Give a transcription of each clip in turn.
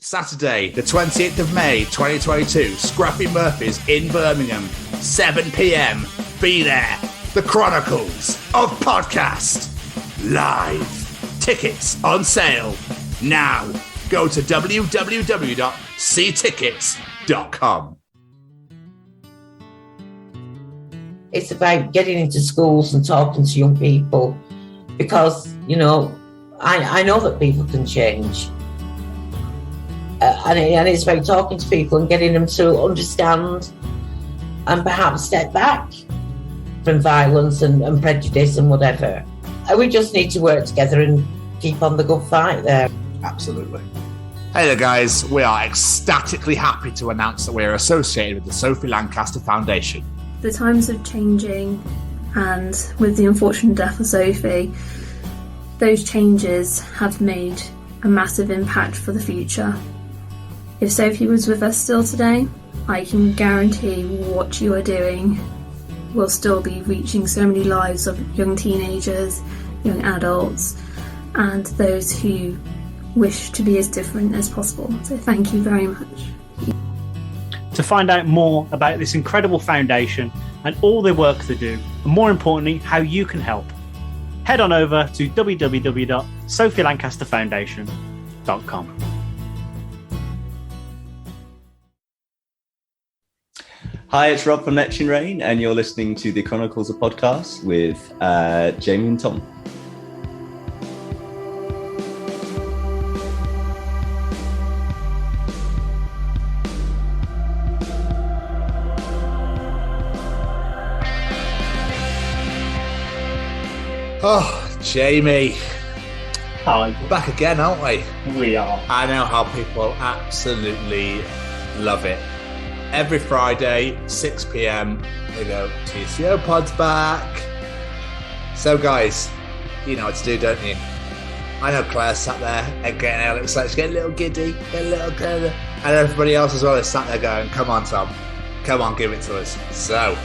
Saturday, the 28th of May, 2022, Scruffy Murphy's in Birmingham, 7 p.m. Be there. The Chronicles of Podcast. Live. Tickets on sale now. Go to www.ctickets.com. It's about getting into schools and talking to young people because, you know, I know that people can change. And it's about talking to people and getting them to understand and perhaps step back from violence and prejudice and whatever. And we just need to work together and keep on the good fight there. Absolutely. Hey there, guys. We are ecstatically happy to announce that we are associated with the Sophie Lancaster Foundation. The times are changing, and with the unfortunate death of Sophie, those changes have made a massive impact for the future. If Sophie was with us still today, I can guarantee what you are doing will still be reaching so many lives of young teenagers, young adults, and those who wish to be as different as possible. So thank you very much. To find out more about this incredible foundation and all the work they do, and more importantly, how you can help, head on over to www.sophielancasterfoundation.com. Hi, it's Rob from Neptune Rain, and you're listening to the Chronicles of Podcast with Jamie and Tom. Oh, Jamie. Hi. We're back again, aren't we? We are. I know how people absolutely love it. Every Friday, 6 p.m, they go, TCO Pod's back. So, guys, you know what to do, don't you? I know Claire sat there and getting a little excited, getting a little giddy, getting a little kind of, and everybody else as well is sat there going, come on, Tom. Come on, give it to us. So,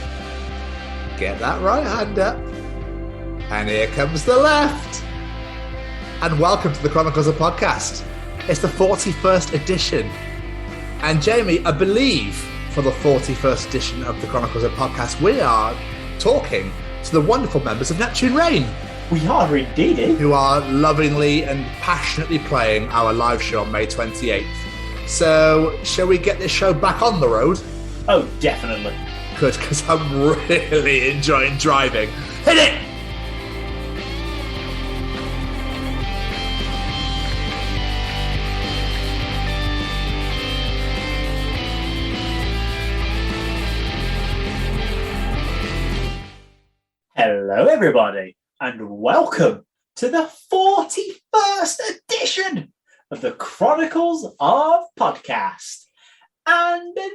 get that right hand up. And here comes the left. And welcome to the Chronicles of Podcast. It's the 41st edition. And Jamie, I believe for the 41st edition of the Chronicles of Podcast, we are talking to the wonderful members of Neptune Rain. We are indeed. Who are lovingly and passionately playing our live show on May 28th. So, shall we get this show back on the road? Oh, definitely. Good, because I'm really enjoying driving. Hit it! Hello, everybody, and welcome to the 41st edition of the Chronicles of Podcast. And these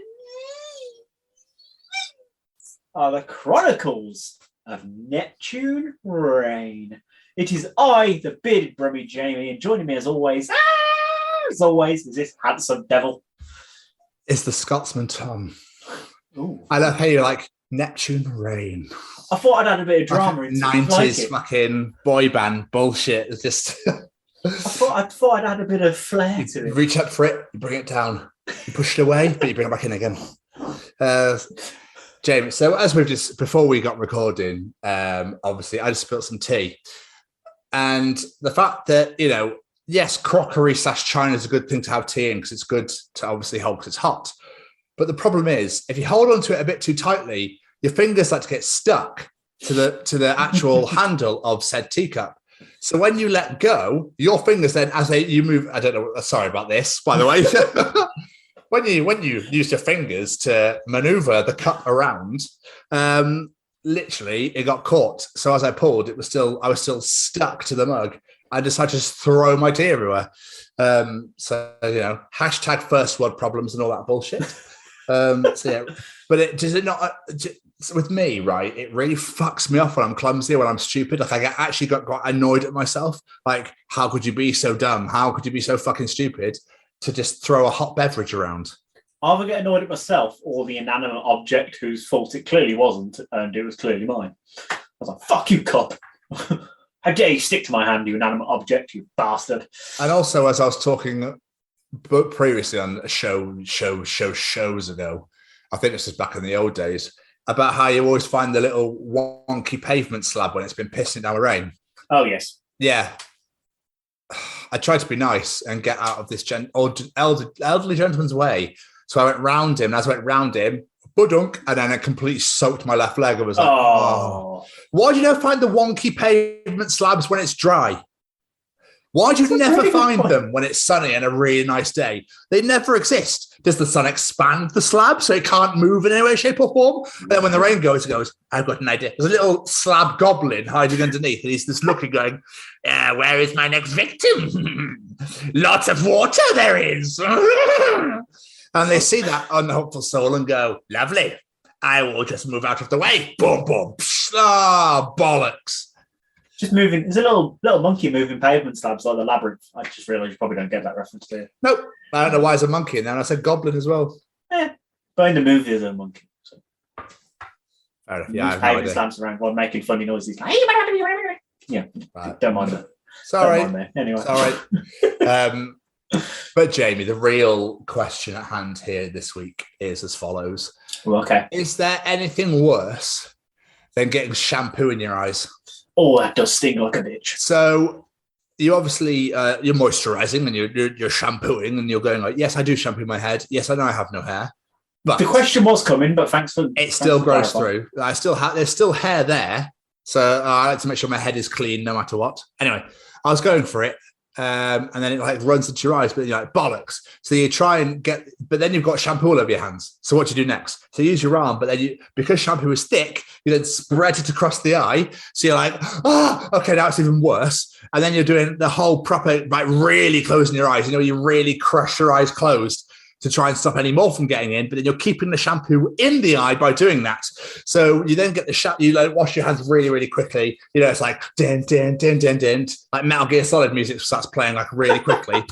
are the Chronicles of Neptune Rain. It is I, the bearded brummy Jamie, and joining me as always, is this handsome devil. It's the Scotsman Tom. Ooh. I love how you're like, Neptune Rain. I thought I'd add a bit of drama into 90s fucking boy band bullshit. It's just I thought I'd add a bit of flair to it. Reach up for it, you bring it down. You push it away, but you bring it back in again. James, so as we've just before we got recording, obviously I just spilled some tea. And the fact that, you know, yes, crockery / china is a good thing to have tea in because it's good to obviously hold because it's hot. But the problem is, if you hold onto it a bit too tightly, your fingers like to get stuck to the actual handle of said teacup. So when you let go, your fingers then, you move, I don't know, sorry about this, by the way. when you use your fingers to maneuver the cup around, literally it got caught. So as I pulled, I was still stuck to the mug. I decided to just throw my tea everywhere. So, you know, hashtag first world problems and all that bullshit. So yeah, but does it not with me, right? It really fucks me off when I'm clumsy, when I'm stupid. Like I actually got annoyed at myself. Like, how could you be so dumb? How could you be so fucking stupid to just throw a hot beverage around? I either get annoyed at myself or the inanimate object whose fault it clearly wasn't, and it was clearly mine. I was like, fuck you, cup. How dare you stick to my hand, you inanimate object, you bastard. And also, as I was talking but previously on a shows ago, I think this was back in the old days, about how you always find the little wonky pavement slab when it's been pissing down the rain. Oh, yes. Yeah. I tried to be nice and get out of this elderly gentleman's way. So I went round him. And as I went round him, budunk, and then I completely soaked my left leg. I was like, oh. Why do you never find the wonky pavement slabs when it's dry? Why do you never find them when it's sunny and a really nice day? They never exist. Does the sun expand the slab so it can't move in any way, shape, or form? And then when the rain goes, it goes, I've got an idea. There's a little slab goblin hiding underneath, and he's just looking, going, where is my next victim? Lots of water there is. And they see that unhopeful soul and go, lovely. I will just move out of the way. Boom, boom. Bollocks. Just moving. There's a little monkey moving pavement slabs like the labyrinth. I just realised you probably don't get that reference there. Nope. I don't know why there's a monkey in there. And I said goblin as well. But in the movie, there's a monkey. So. Fair enough. Yeah, pavement slabs around while making funny noises. Like, yeah, right. Don't mind that. Sorry. Don't mind anyway. Sorry. But Jamie, the real question at hand here this week is as follows. Well, okay. Is there anything worse than getting shampoo in your eyes? Oh, that does sting like a bitch. So you obviously you're moisturizing and you're shampooing and you're going like, yes, I do shampoo my head. Yes, I know I have no hair. But the question was coming, but thanks for it still grows through. There's still hair there, so I like to make sure my head is clean no matter what. Anyway, I was going for it. And then it like runs into your eyes, but you're like, bollocks. So you try and but then you've got shampoo all over your hands. So what do you do next? So you use your arm, but then because shampoo is thick, you then spread it across the eye. So you're like, okay, now it's even worse. And then you're doing the whole proper, like really closing your eyes. You really crush your eyes closed to try and stop any more from getting in, but then you're keeping the shampoo in the eye by doing that. So you then get the shampoo, you wash your hands really, really quickly. It's like din, din, din, din, din. Like Metal Gear Solid music starts playing like really quickly.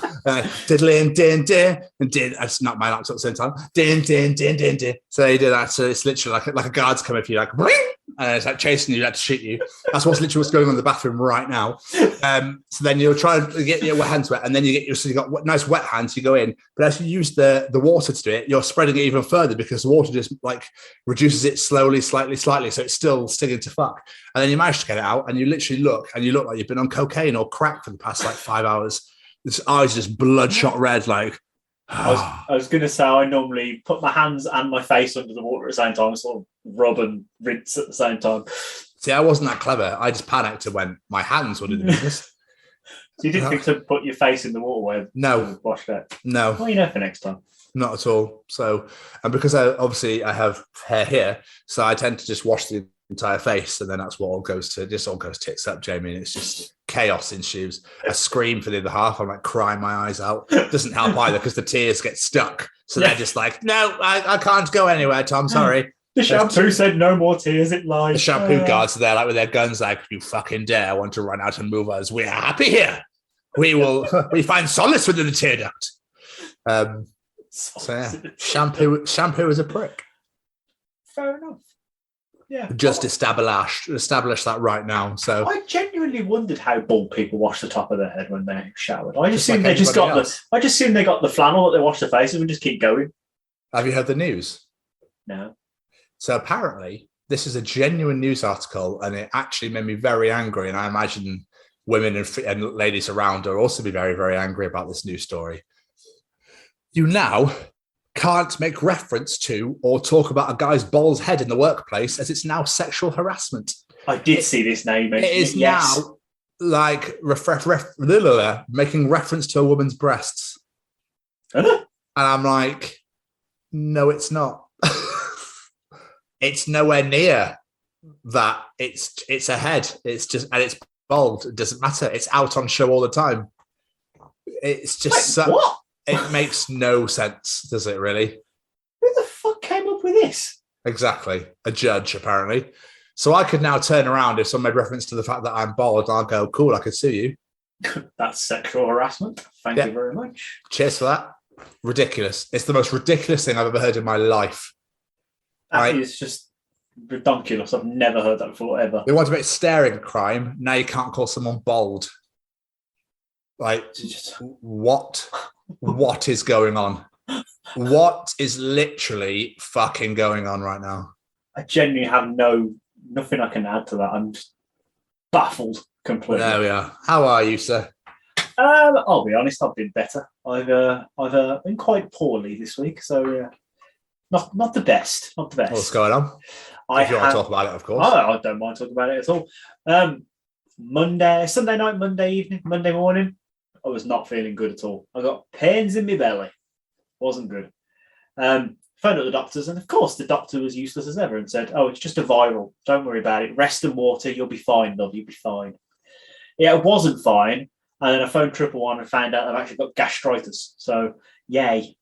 Diddling, din, din, and din. That's not my laptop at the same time. Din, din, din, din, din. So you do that. So it's literally like a guard's coming for you, like, bling! And it's like chasing you, like to shoot you. That's what's going on in the bathroom right now. So then you'll try and get your hands wet, and then you've got nice wet hands. You go in, but as you use the water to do it, you're spreading it even further because the water just like reduces it slowly, slightly, so it's still stinging to fuck. And then you manage to get it out, and you literally look like you've been on cocaine or crack for the past like 5 hours. This eyes just bloodshot red, like. I was going to say I normally put my hands and my face under the water at the same time, sort of rub and rinse at the same time. See, I wasn't that clever. I just panicked when my hands were doing the business. So you didn't think to put your face in the water where no, wash that? No. Well, you know for next time. Not at all. So, and because I have hair here, so I tend to just wash the entire face, and then that's what all goes tits up, Jamie, and it's just chaos ensues. I scream for the other half. I'm like crying my eyes out. It doesn't help either because the tears get stuck. So they're just like, no, I can't go anywhere, Tom. Sorry. The shampoo said no more tears. It lies. The shampoo guards are there, like with their guns, like, you fucking dare want to run out and move us. We're happy here. We find solace within the tear duct. So yeah, shampoo is a prick. Fair enough. Yeah. Just establish that right now. So I genuinely wondered how bald people wash the top of their head when they showered. I just assumed they got the flannel that they wash their faces and just keep going. Have you heard the news? No. So apparently, this is a genuine news article, and it actually made me very angry. And I imagine women and ladies around are also be very, very angry about this news story. You now can't make reference to or talk about a guy's bald head in the workplace, as it's now sexual harassment. I did see this name. It is now like making reference to a woman's breasts. And I'm like, no, it's not. It's nowhere near that. It's a head. It's just, and it's bald. It doesn't matter. It's out on show all the time. It's just what? It makes no sense, does it really? Who the fuck came up with this? Exactly. A judge, apparently. So I could now turn around if someone made reference to the fact that I'm bald, I'll go, cool, I can sue you. That's sexual harassment. Thank you very much. Cheers for that. Ridiculous. It's the most ridiculous thing I've ever heard in my life. That is just ridiculous. I've never heard that before, ever. They want to make staring a crime. Now you can't call someone bald. Like, what? What is going on? What is literally fucking going on right now? I genuinely have nothing I can add to that. I'm just baffled completely. There we are. How are you, sir? I'll be honest, I've been better. I've been quite poorly this week, so not the best. Not the best. What's going on? If you want to talk about it, of course. I don't mind talking about it at all. Sunday night, Monday evening, Monday morning, I was not feeling good at all. I got pains in my belly. Wasn't good. Phoned up the doctors, and of course the doctor was useless as ever and said, "Oh, it's just a viral. Don't worry about it. Rest and water. You'll be fine, love. You'll be fine." Yeah, it wasn't fine. And then I phoned 111 and found out I've actually got gastritis. So, yay.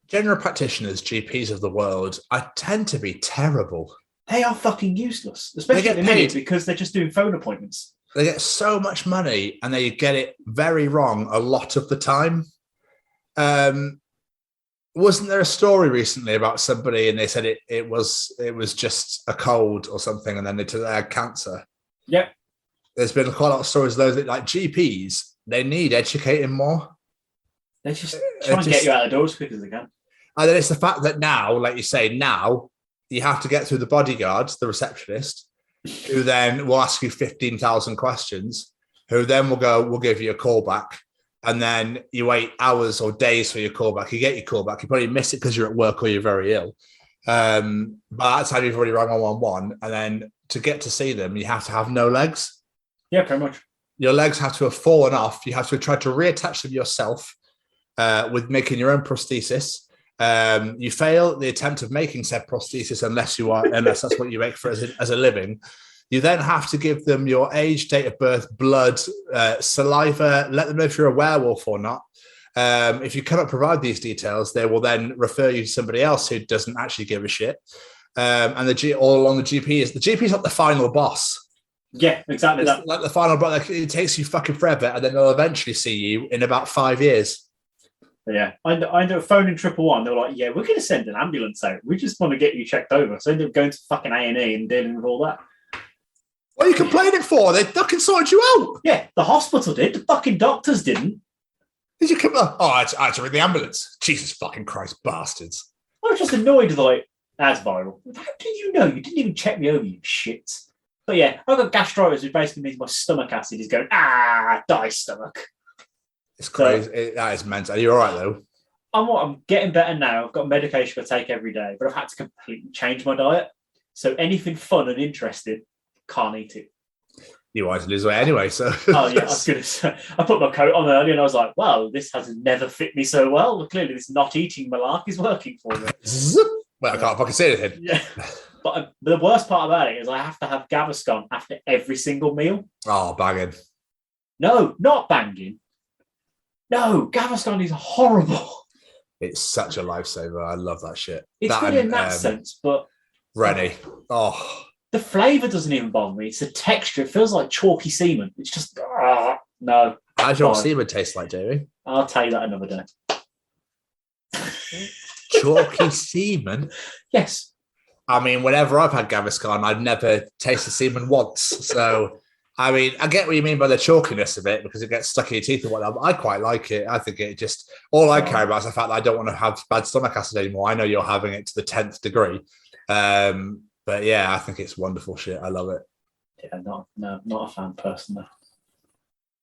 General practitioners, GPs of the world, I tend to be terrible. They are fucking useless, especially at the minute because they're just doing phone appointments. They get so much money and they get it very wrong a lot of the time. Wasn't there a story recently about somebody and they said it was just a cold or something and then they had cancer? Yep. There's been quite a lot of stories of those that, like, GPs, they need educating more. They just try and get you out of the door as quick as they can. And then it's the fact that now, like you say, now you have to get through the bodyguard, the receptionist, who then will ask you 15,000 questions, who then will give you a call back. And then you wait hours or days for your call back. You get your call back. You probably miss it because you're at work or you're very ill. But that's how you've already rang 111. And then to get to see them, you have to have no legs. Yeah, pretty much. Your legs have to have fallen off. You have to try to reattach them yourself with making your own prosthesis. You fail the attempt of making said prosthesis unless that's what you make for as a living. You then have to give them your age, date of birth, blood, saliva, let them know if you're a werewolf or not. If you cannot provide these details, they will then refer you to somebody else who doesn't actually give a shit. And all along the GP is not the final boss. Yeah, exactly that. Like the final boss, like, it takes you fucking forever, and then they'll eventually see you in about 5 years. Yeah, I ended up phoning 111. They were like, "Yeah, we're going to send an ambulance out. We just want to get you checked over." So I ended up going to fucking A&E and dealing with all that. What are you complaining for? They fucking sorted you out. Yeah, the hospital did. The fucking doctors didn't. Did you come? I had to ring the ambulance. Jesus fucking Christ, bastards! I was just annoyed, like, that's viral. How did you know? You didn't even check me over, you shit. But yeah, I've got gastritis, which basically means my stomach acid is going, die stomach. It's crazy. That is mental. Are you all right, though? I'm getting better now. I've got medication I take every day, but I've had to completely change my diet. So anything fun and interesting, can't eat it. You wanted to lose weight anyway, so... Oh, yeah, I was going to say. I put my coat on earlier and I was like, well, this has never fit me so well. Clearly, this not eating malark is working for me. Well, I can't fucking say anything. Yeah. But the worst part about it is I have to have Gaviscon after every single meal. Oh, banging. No, not banging. No, Gaviscon is horrible. It's such a lifesaver. I love that shit. It's good in that sense, but... Rennie. Oh. The flavour doesn't even bother me. It's the texture. It feels like chalky semen. It's just... no. How does your semen taste like, Jamie? I'll tell you that another day. Chalky semen? Yes. I mean, whenever I've had Gaviscon, I've never tasted semen once. So, I mean, I get what you mean by the chalkiness of it because it gets stuck in your teeth and whatnot, but I quite like it. I think it just, all I care about is the fact that I don't want to have bad stomach acid anymore. I know you're having it to the 10th degree. But yeah, I think it's wonderful shit. I love it. Yeah, not a fan person though.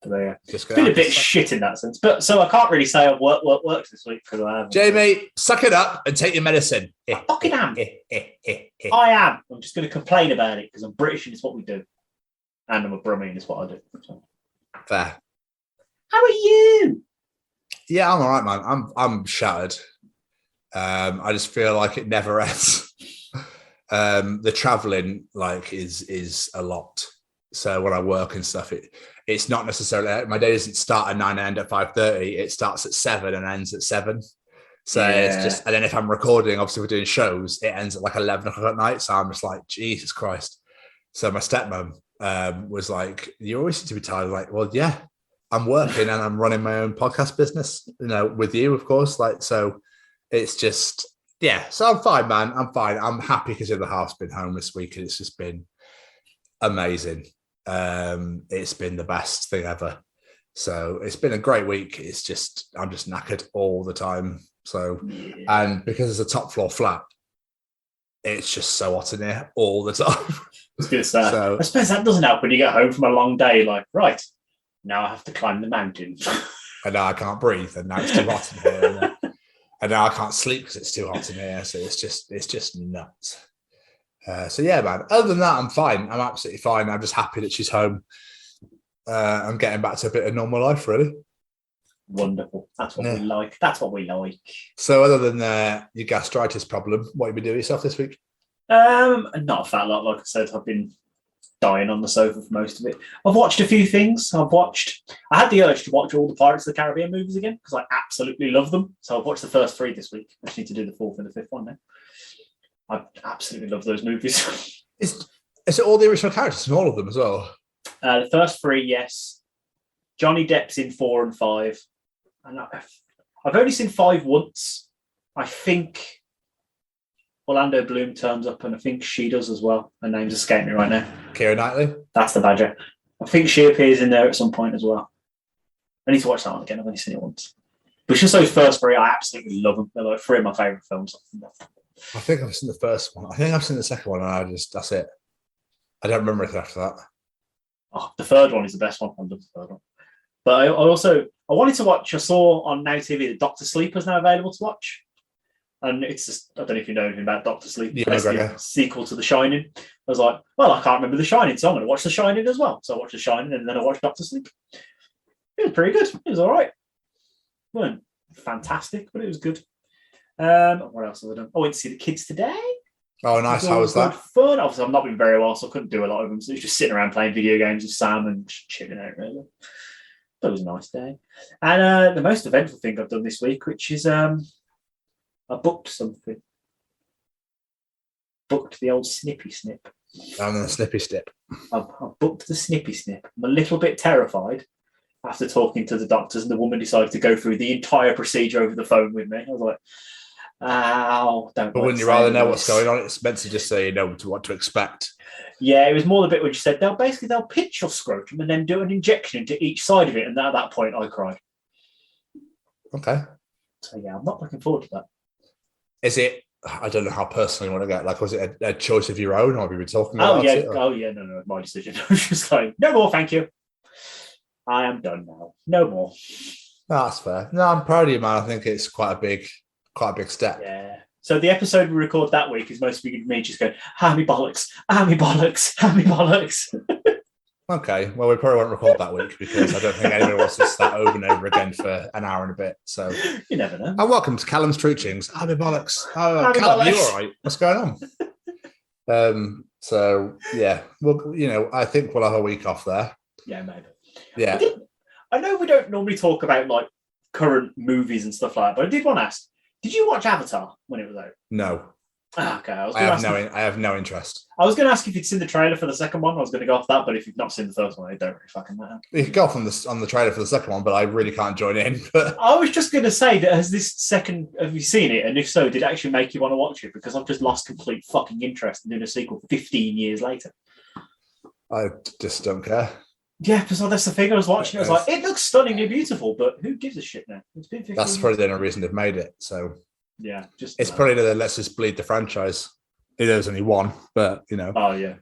But yeah, Just been a bit shit in that sense. But so I can't really say I've worked this week because I haven't. Jamie, suck it up and take your medicine. I fucking am. I am. I'm just going to complain about it because I'm British and it's what we do. And I'm a Brummie and it's what I do. So. Fair. How are you? Yeah, I'm all right, man. I'm shattered. I just feel like it never ends. The traveling is a lot. So when I work and stuff, it's not necessarily, my day doesn't start at 9 and end at 5:30. It starts at 7 and ends at 7. So It's just, and then if I'm recording, obviously we're doing shows, it ends at like 11 o'clock at night. So I'm just like, Jesus Christ. So my stepmom was like, you always seem to be tired. Like, well, yeah, I'm working and I'm running my own podcast business, with you, of course. Like, so it's just, yeah. So I'm fine, man. I'm fine. I'm happy because the half's been home this week and it's just been amazing. It's been the best thing ever. So it's been a great week. I'm just knackered all the time. So, and because it's a top floor flat, it's just so hot in here all the time. It's good stuff. So, I suppose that doesn't help when you get home from a long day. Like, right, now I have to climb the mountain. And now I can't breathe. And now it's too hot in here. And now I can't sleep because it's too hot in here. So it's just nuts. So yeah, man. Other than that, I'm fine. I'm absolutely fine. I'm just happy that she's home. I'm getting back to a bit of normal life, really. Wonderful. That's what we like. That's what we like. So other than your gastritis problem, what have you been doing yourself this week? Not a fat lot. Like I said, I've been dying on the sofa for most of it. I've watched a few things. I had the urge to watch all the Pirates of the Caribbean movies again because I absolutely love them. So I've watched the first 3 this week. I just need to do the 4th and the 5th one now. I absolutely love those movies. Is it all the original characters in all of them as well? The first 3, yes. Johnny Depp's in 4 and 5. And I've only seen 5 once. I think Orlando Bloom turns up, and I think she does as well. Her name's escaping me right now. Keira Knightley? That's the Badger. I think she appears in there at some point as well. I need to watch that one again. I've only seen it once. But just those first 3, I absolutely love them. They're like 3 of my favourite films. I think I've seen the first one. I think I've seen the second one, and that's it. I don't remember anything after that. Oh, the third one is the best one. I love the third one. But I wanted to watch, I saw on Now TV that Doctor Sleep is now available to watch. And it's just, I don't know if you know anything about Doctor Sleep. It's the sequel to The Shining. I was like, well, I can't remember The Shining, so I'm going to watch The Shining as well. So I watched The Shining and then I watched Doctor Sleep. It was pretty good. It was all right. It wasn't fantastic, but it was good. What else have I done? I went to see the kids today. Oh, nice. How was that? Fun. Obviously, I've not been very well, so I couldn't do a lot of them. So it was just sitting around playing video games with Sam and just chilling out, really. But it was a nice day. And the most eventful thing I've done this week, which is I booked something. Booked the old Snippy Snip. And the Snippy Snip. I booked the Snippy Snip. I'm a little bit terrified after talking to the doctors, and the woman decided to go through the entire procedure over the phone with me. I was like, ow, don't. But wouldn't you rather know what's going on? It's meant to just say you know what to expect. Yeah, it was more the bit where she said they'll pinch your scrotum and then do an injection into each side of it, and at that point I cried. Okay. So yeah, I'm not looking forward to that. Is it? I don't know how personal you want to get. Like, was it a choice of your own, or have you been talking about it? Oh yeah, no, my decision. I was just like, no more, thank you. I am done now. No more. That's fair. No, I'm proud of you, man. I think it's quite a big step. Yeah. So the episode we record that week is mostly me just going, how many bollocks, how many bollocks, how many bollocks. Okay. Well, we probably won't record that week because I don't think anyone wants to start over and over again for an hour and a bit. So you never know. And welcome to Callum's Treachings. How many bollocks? How Callum, you all right? What's going on? So yeah, well, I think we'll have a week off there. Yeah, maybe. Yeah. I know we don't normally talk about like current movies and stuff like that, but I did want to ask, did you watch Avatar when it was out? No. Okay. I have no interest. I was going to ask if you'd seen the trailer for the second one. I was going to go off that, but if you've not seen the first one, it don't really fucking matter. You could go off on the trailer for the second one, but I really can't join in. But I was just going to say that have you seen it? And if so, did it actually make you want to watch it? Because I've just lost complete fucking interest in doing a sequel 15 years later. I just don't care. Yeah, because that's the thing. I was watching it. I was like, it looks stunningly beautiful, but who gives a shit now? It's been 15 That's years. probably the only reason they've made it. So yeah, it's probably the let's just bleed the franchise. There's only one, but Oh yeah.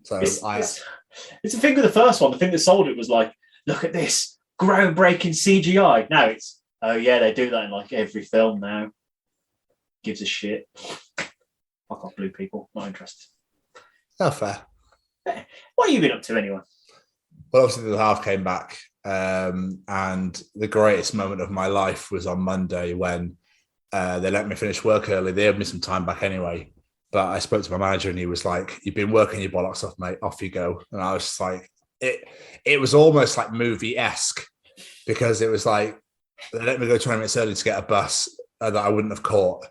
So it's the thing with the first one. The thing that sold it was like, look at this groundbreaking CGI. Now it's they do that in like every film now. Gives a shit. Fuck off, blue people. Not interested. Oh, fair. What have you been up to anyway? Well, obviously the half came back, and the greatest moment of my life was on Monday when they let me finish work early. They had me some time back anyway, but I spoke to my manager and he was like, "You've been working your bollocks off, mate. Off you go." And I was just like, it was almost like movie-esque because it was like they let me go 20 minutes early to get a bus that I wouldn't have caught.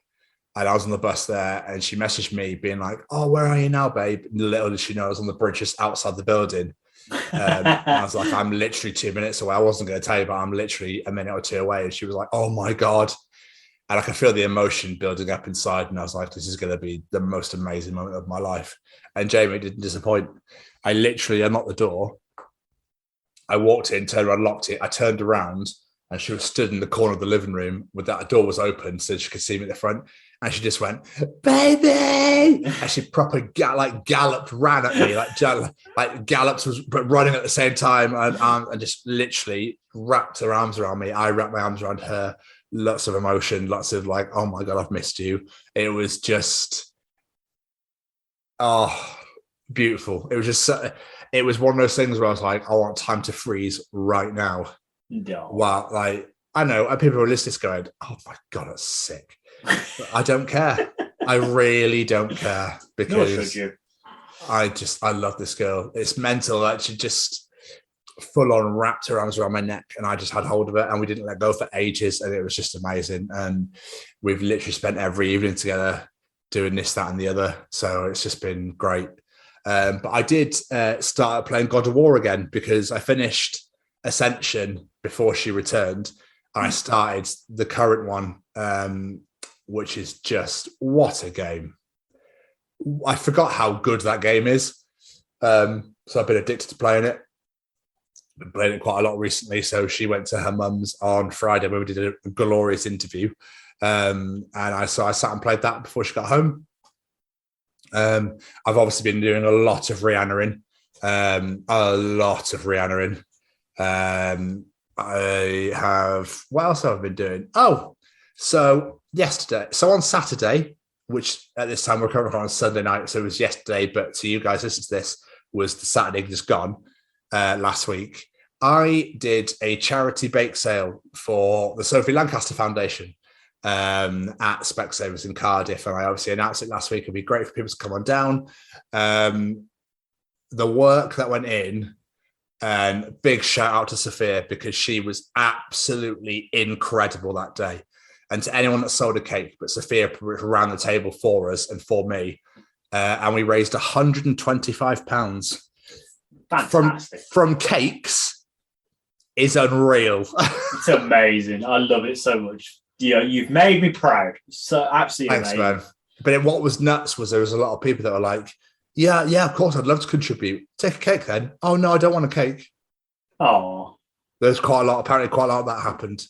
And I was on the bus there and she messaged me being like, "Oh, where are you now, babe?" And little did she know I was on the bridge just outside the building. I was like, I'm literally 2 minutes away. I wasn't going to tell you, but I'm literally a minute or two away. And she was like, "Oh my God." And I could feel the emotion building up inside. And I was like, this is going to be the most amazing moment of my life. And Jamie didn't disappoint. I literally unlocked the door I walked in, turned around, locked it. I turned around and she was stood in the corner of the living room with that door was open so she could see me at the front. And she just went, baby! And she proper galloped, ran at me, galloped, was running at the same time and just literally wrapped her arms around me. I wrapped my arms around her. Lots of emotion, lots of like, oh my God, I've missed you. It was just, beautiful. It was just, it was one of those things where I was like, I want time to freeze right now. No. Wow, like, I know people are listening going, oh my God, that's sick. But I don't care. I really don't care because I love this girl. It's mental that she just full on wrapped her arms around my neck and I just had hold of it and we didn't let go for ages and it was just amazing. And we've literally spent every evening together doing this, that and the other. So it's just been great. But I did start playing God of War again because I finished Ascension before she returned and I started the current one, which is just, what a game. I forgot how good that game is. So I've been addicted to playing it. Been playing it quite a lot recently. So she went to her mum's on Friday where we did a glorious interview. And I sat and played that before she got home. I've obviously been doing a lot of Rihanna-ing. I have, what else have I been doing? So on Saturday, which at this time we're currently on Sunday night, so it was yesterday, but to you guys listening to this was the Saturday just gone last week. I did a charity bake sale for the Sophie Lancaster Foundation at Specsavers in Cardiff, and I obviously announced it last week. It'd be great for people to come on down. The work that went in, and big shout out to Sophia because she was absolutely incredible that day. And to anyone that sold a cake, but Sophia ran the table for us and for me, and we raised £125 from cakes. Is unreal. It's amazing. I love it so much. You've made me proud. So absolutely Thanks, amazing. man. But what was nuts was there was a lot of people that were like, yeah, of course, I'd love to contribute. Take a cake then. Oh, no, I don't want a cake. Oh. There's apparently quite a lot of that happened.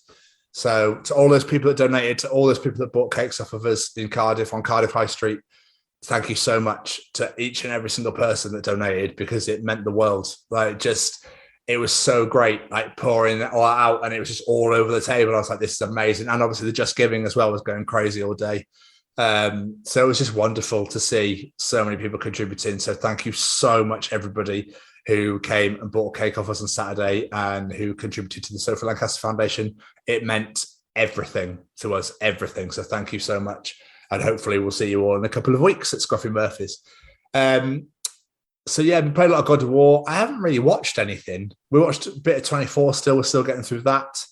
So to all those people that donated, to all those people that bought cakes off of us in Cardiff, on Cardiff High Street, thank you so much to each and every single person that donated because it meant the world. It was so great, like pouring it all out and it was just all over the table. I was like, this is amazing. And obviously the Just Giving as well was going crazy all day. So it was just wonderful to see so many people contributing. So thank you so much, everybody who came and bought a cake off us on Saturday and who contributed to the Sophie Lancaster Foundation. It meant everything to us, everything. So thank you so much. And hopefully we'll see you all in a couple of weeks at Scruffy Murphy's. So yeah, we played a lot of God of War. I haven't really watched anything. We watched a bit of 24 still. We're still getting through that.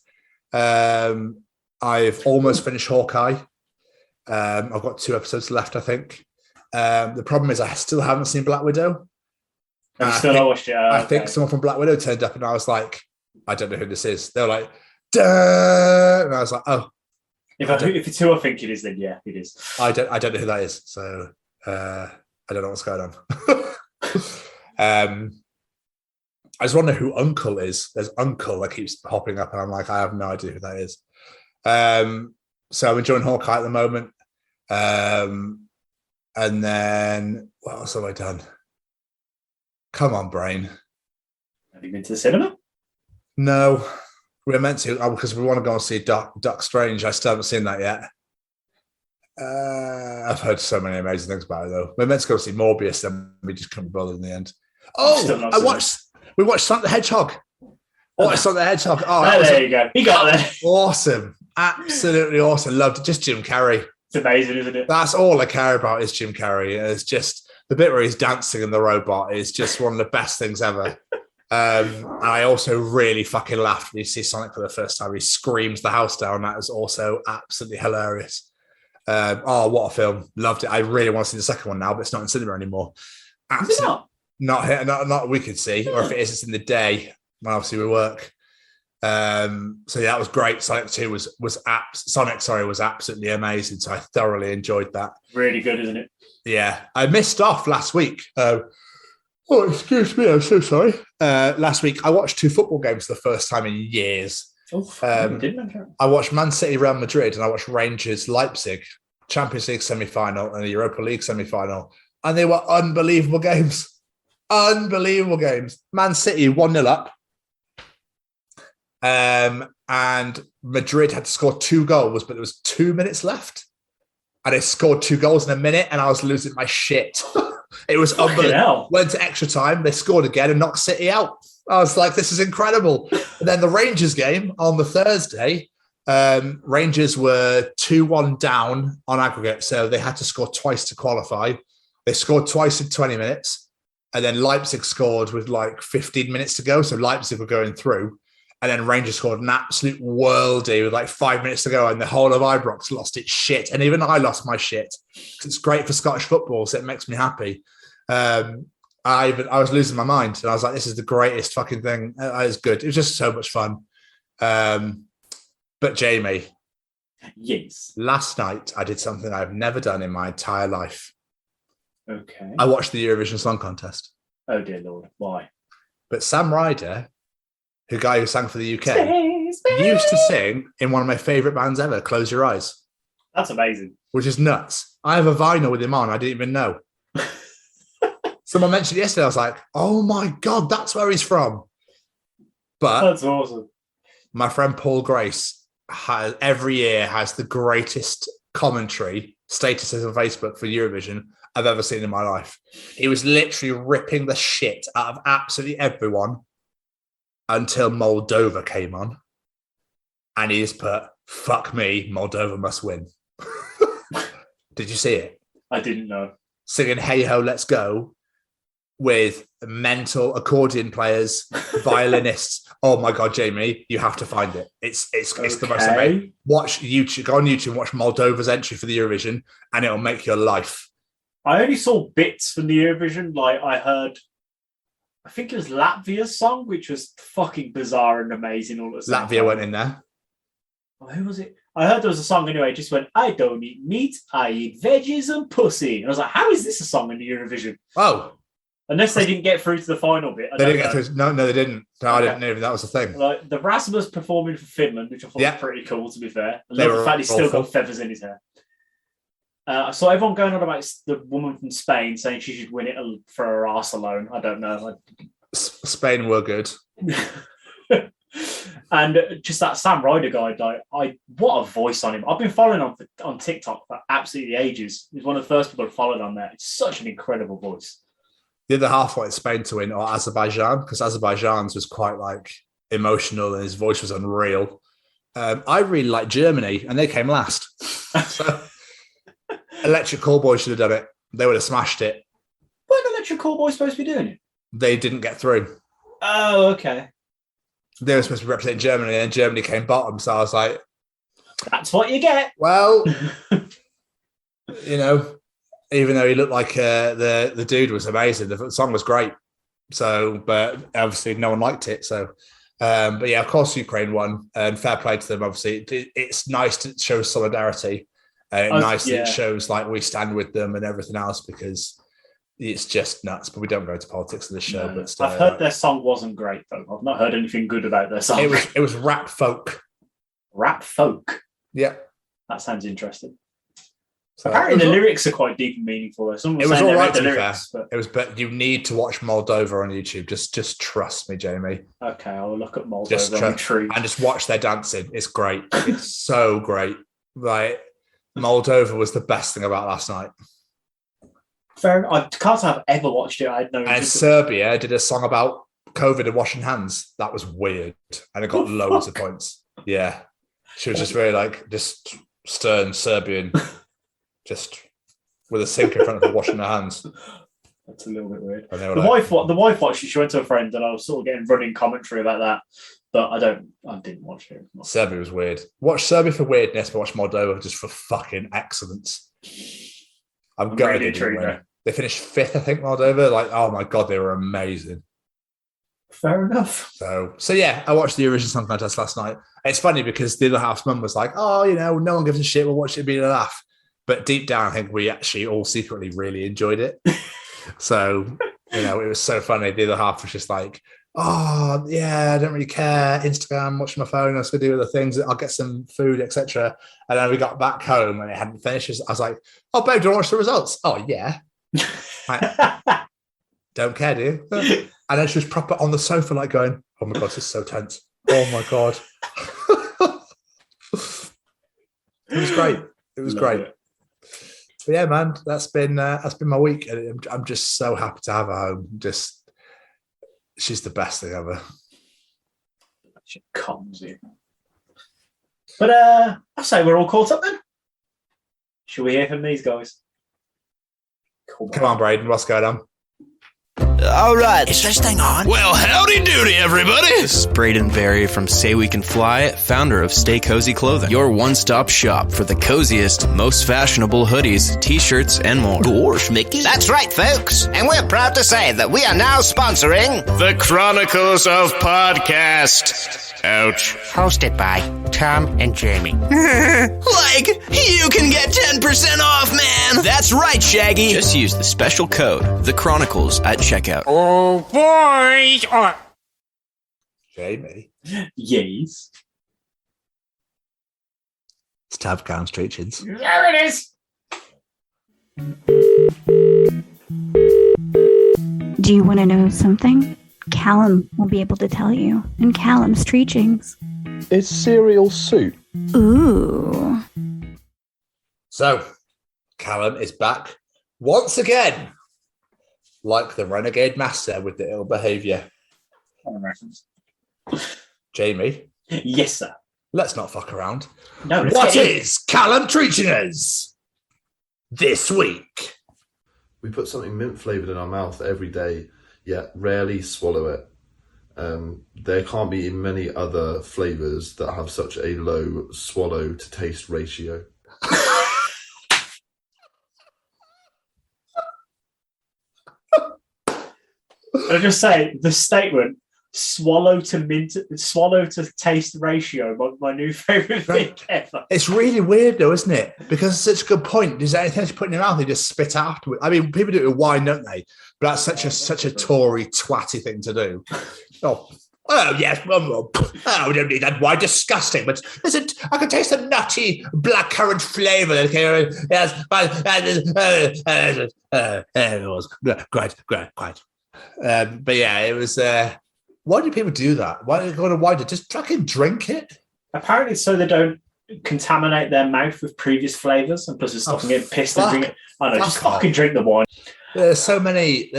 I've almost finished Hawkeye. I've got 2 episodes left, I think. The problem is I still haven't seen Black Widow. I've still not watched it. I think someone from Black Widow turned up and I was like, I don't know who this is. They were like, duh! And I was like, oh. If it's who I think it is, then yeah, it is. I don't know who that is. So I don't know what's going on. I just wonder who Uncle is. There's Uncle that keeps popping up and I'm like, I have no idea who that is. So I'm enjoying Hawkeye at the moment. And then what else have I done? Come on, brain. Have you been to the cinema? No, we're meant to because we want to go and see Doc Strange. I still haven't seen that yet. I've heard so many amazing things about it though. We're meant to go see Morbius, and we just couldn't be bothered in the end. We watched Sonic the Hedgehog. Sonic the Hedgehog. There you go. He got there. Awesome. Absolutely awesome. Loved it. Just Jim Carrey. It's amazing, isn't it? That's all I care about is Jim Carrey. It's just the bit where he's dancing in the robot is just one of the best things ever. And I also really fucking laughed when you see Sonic for the first time. He screams the house down. That is also absolutely hilarious. What a film. Loved it. I really want to see the second one now, but it's not in cinema anymore. Is it not? Not here, not we could see, or if it is, it's in the day when obviously we work. So yeah, that was great. Sonic 2 was absolutely amazing. So I thoroughly enjoyed that. Really good, isn't it? Yeah. I missed off last week. Oh, excuse me, I'm so sorry. Last week, I watched 2 football games for the first time in years. I watched Man City, Real Madrid, and I watched Rangers, Leipzig, Champions League semi-final and the Europa League semi-final. And they were unbelievable games. Unbelievable games. Man City 1-0 up. And Madrid had to score 2 goals, but there was 2 minutes left. And they scored 2 goals in a minute, and I was losing my shit. It was unbelievable. Went to extra time, they scored again and knocked City out. I was like, this is incredible. And then the Rangers game on the Thursday, Rangers were 2-1 down on aggregate, so they had to score twice to qualify. They scored twice in 20 minutes, and then Leipzig scored with like 15 minutes to go, so Leipzig were going through. And then Rangers scored an absolute worldie with like 5 minutes to go, and the whole of Ibrox lost its shit. And even I lost my shit. It's great for Scottish football, so it makes me happy. I was losing my mind, and I was like, this is the greatest fucking thing. It was good. It was just so much fun. But Jamie. Yes. Last night, I did something I've never done in my entire life. Okay. I watched the Eurovision Song Contest. Oh, dear Lord. Why? But Sam Ryder, the guy who sang for the UK, used to sing in one of my favourite bands ever, Close Your Eyes. That's amazing. Which is nuts. I have a vinyl with him on. I didn't even know. Someone mentioned it yesterday. I was like, oh my God, that's where he's from. But that's awesome. My friend Paul Grace every year has the greatest commentary statuses on Facebook for Eurovision I've ever seen in my life. He was literally ripping the shit out of absolutely everyone until Moldova came on. And he just put, fuck me, Moldova must win. Did you see it? I didn't know. Singing Hey Ho, Let's Go with mental accordion players, violinists. Oh my God, Jamie, you have to find it. It's the most amazing. Watch YouTube, go on YouTube and watch Moldova's entry for the Eurovision, and it'll make your life. I only saw bits from the Eurovision. Like I heard, I think it was Latvia's song, which was fucking bizarre and amazing. All at the Latvia time. went in there. Oh, who was it? I heard there was a song anyway. It just went, I don't eat meat, I eat veggies and pussy. And I was like, how is this a song in the Eurovision? Oh. Unless they didn't get through to the final bit. They didn't get through. No, they didn't. No, okay. I didn't know that was the thing. Like the Rasmus performing for Finland, which I thought was pretty cool, to be fair. I love the fact he's still got feathers in his hair. I saw everyone going on about the woman from Spain saying she should win it for her arse alone. I don't know. Spain were good. And just that Sam Ryder guy, what a voice on him. I've been following on TikTok for absolutely ages. He's one of the first people I followed on there. It's such an incredible voice. The other half wanted Spain to win, or Azerbaijan, because Azerbaijan's was quite like emotional and his voice was unreal. I really like Germany, and they came last. So Electric Callboy should have done it. They would have smashed it. Weren't Electric Callboy supposed to be doing it? They didn't get through. Oh, okay. They were supposed to be representing Germany, and Germany came bottom. So I was like, that's what you get. Well, even though he looked like the dude was amazing, the song was great. So, but obviously no one liked it. So, but yeah, of course Ukraine won, and fair play to them. Obviously, it's nice to show solidarity. It shows like we stand with them and everything else, because it's just nuts. But we don't go into politics in this show. No, but still, I've heard their song wasn't great though. I've not heard anything good about their song. It was rap folk. Rap folk. Yeah, that sounds interesting. So apparently the lyrics are quite deep and meaningful. Though. Someone was saying all right to lyrics, be fair. But you need to watch Moldova on YouTube. Just trust me, Jamie. Okay, I'll look at Moldova and just watch their dancing. It's great. It's so great. Like Moldova was the best thing about last night. Fair enough. I can't say I've ever watched it. I had no. And Serbia did a song about COVID and washing hands. That was weird, and it got loads of points. Yeah, she was just really like just stern Serbian. Just with a sink in front of her washing her hands. That's a little bit weird. The wife watched it. She went to a friend, and I was sort of getting running commentary about that. But I didn't watch it. Serbia was weird. Watch Serbia for weirdness, but watch Moldova just for fucking excellence. I'm gutted really intrigued. They finished 5th, I think, Moldova. Like, oh my God, they were amazing. Fair enough. So yeah, I watched the Eurovision Song Contest last night. It's funny because the other half's mum was like, oh, no one gives a shit. We'll watch it be a laugh. But deep down, I think we actually all secretly really enjoyed it. So You know, it was so funny. The other half was just like, oh, yeah, I don't really care. Instagram, watching my phone, I was going to do other things. I'll get some food, etc. And then we got back home and it hadn't finished. I was like, oh, babe, do you want to watch the results? Oh, yeah. Like, don't care, do you? And then she was proper on the sofa, like going, oh, my God, this is so tense. Oh, my God. It was great. It was great. But yeah, man, that's been my week. And I'm just so happy to have her home. She's the best thing ever. She comes in. But I say we're all caught up then. Shall we hear from these guys? Come on, Braden, what's going on? All right. Is this thing on? Well, howdy doody, everybody. This is Braden Berry from Say We Can Fly, founder of Stay Cozy Clothing, your one-stop shop for the coziest, most fashionable hoodies, t-shirts, and more. Gosh, Mickey. That's right, folks. And we're proud to say that we are now sponsoring the Chronicles of Podcast. Ouch. Hosted by Tom and Jamie. Like, you can get 10% off, man. That's right, Shaggy. Just use the special code, The Chronicles, at checkout. Oh, boys. Oh. Jamie. Yes. It's Tab Counts Treachins. There it is. Do you want to know something? Callum will be able to tell you in Callum's Treachings. Is cereal soup? Ooh. So, Callum is back once again, like the renegade master with the ill behaviour. Jamie. Yes, sir. Let's not fuck around. No, what is Callum treating us this week? We put something mint flavoured in our mouth every day, yet rarely swallow it. There can't be many other flavours that have such a low swallow to taste ratio. I'll just say the statement swallow to taste ratio, my new favourite thing ever. It's really weird though, isn't it? Because it's such a good point. There's anything you put in your mouth, they just spit afterwards. I mean, people do it with wine, don't they? But that's such a Tory twatty thing to do. Oh yes, we don't need that wine. Disgusting. But listen, I can taste the nutty blackcurrant flavour. Yes, it was great. But yeah, it was. Why do people do that? Why do they go to wine? Just fucking drink it. Apparently, so they don't contaminate their mouth with previous flavours, and plus it's stopping getting pissed and drink it. I know, just fucking drink the wine. There's so many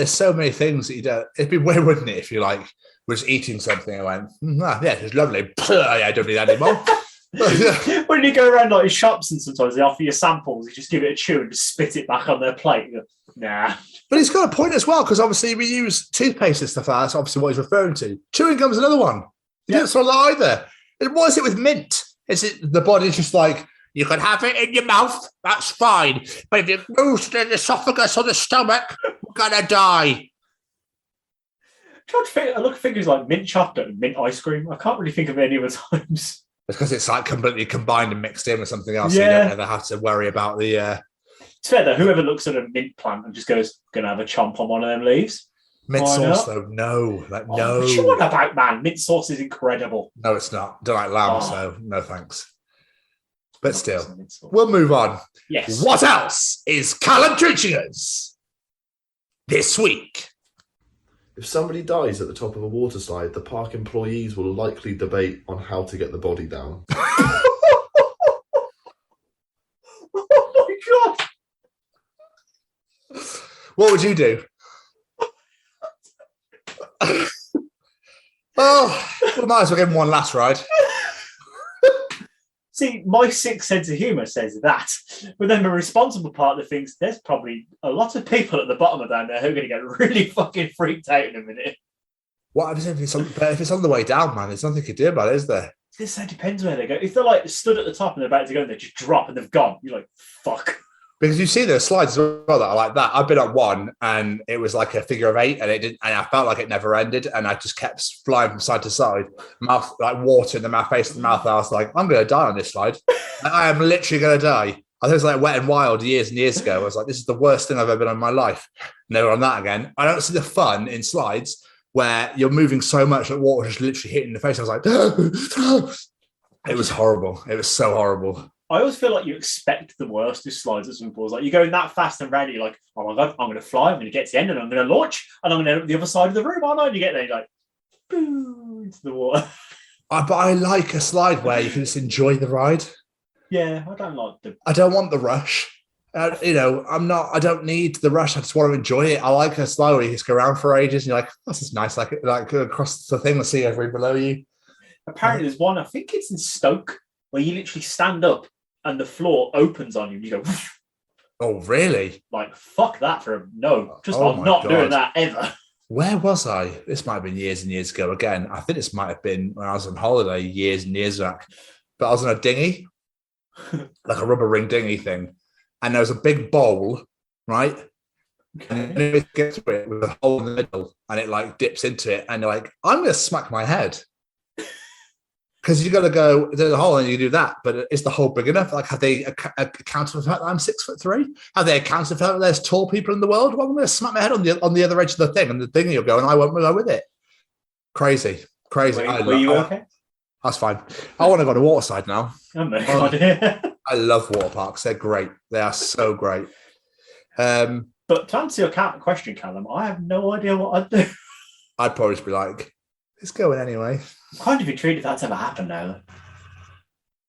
things that you don't. It'd be weird, wouldn't it, if you like was eating something and went, yeah, it's lovely. I don't need that anymore. When you go around like in shops and sometimes they offer you samples, you just give it a chew and just spit it back on their plate. You go, nah. But he's got a point as well, because obviously we use toothpaste and stuff like that. That's obviously what he's referring to. Chewing gum's another one. You don't swallow either. What is it with mint? Is it the body's just like, you can have it in your mouth, that's fine. But if it moves to the esophagus or the stomach, we're going to die. I look at figures like mint chocolate and mint ice cream. I can't really think of any other times. Because it's like completely combined and mixed in with something else. Yeah. So you don't ever have to worry about the... It's fair though, whoever looks at a mint plant and just goes, gonna have a chomp on one of them leaves. Mint sauce though, no. No. What you want about, man? Mint sauce is incredible. No, it's not. Don't like lamb, so no thanks. But still, we'll move on. Yes. What else is Callum treating us this week? If somebody dies at the top of a water slide, the park employees will likely debate on how to get the body down. Oh my God. What would you do? Oh, we might as well give him one last ride. See, my sixth sense of humour says that, but then the responsible partner thinks there's probably a lot of people at the bottom of down there who are going to get really fucking freaked out in a minute. What happens if it's on the way down, man? There's nothing you can do about it, is there? This depends where they go. If they're like stood at the top and they're about to go and they just drop and they've gone, you're like, fuck. Because you see those slides as well that are like that. I've been on one and it was like a figure of 8 and it didn't, and I felt like it never ended and I just kept flying from side to side, mouth like water in my face and mouth. And I was like, I'm going to die on this slide. I am literally going to die. I think it was like Wet and Wild years and years ago. I was like, this is the worst thing I've ever done in my life. Never on that again. I don't see the fun in slides where you're moving so much that water just literally hitting the face. I was like, it was horrible. It was so horrible. I always feel like you expect the worst with slides at swimming pools. Like you're going that fast and ready, like, oh my God, I'm going to fly, I'm going to get to the end and I'm going to launch and I'm going to the other side of the room, aren't I? And you get there, you're like, boom, into the water. But I like a slide where you can just enjoy the ride. Yeah, I don't want the rush. I don't need the rush. I just want to enjoy it. I like a slide where you just go around for ages and you're like, this is nice. Like across the thing, the sea every below you. Apparently there's one, I think it's in Stoke, where you literally stand up and the floor opens on you and you go, oh, really? Like, fuck that I'm not doing that ever. Where was I? This might have been years and years ago again. I think this might have been when I was on holiday years and years back. But I was on a dinghy, like a rubber ring dinghy thing. And there was a big bowl, right? And it gets to it with a hole in the middle and it like dips into it. And you're like, I'm going to smack my head. Because you got to go, there's a hole and you do that, but is the hole big enough? Like, have they accounted for the fact that I'm 6'3"? Have they accounted for the fact that there's tall people in the world? Well, I'm going to smack my head on the other edge of the thing, and the thing you'll go, and I won't go with it. Crazy. Were you okay? That's fine. I want to go to Waterside now. I love water parks. They're great. They are so great. But to answer your question, Callum, I have no idea what I'd do. I'd probably just be like, it's going anyway. I'm kind of intrigued if that's ever happened now.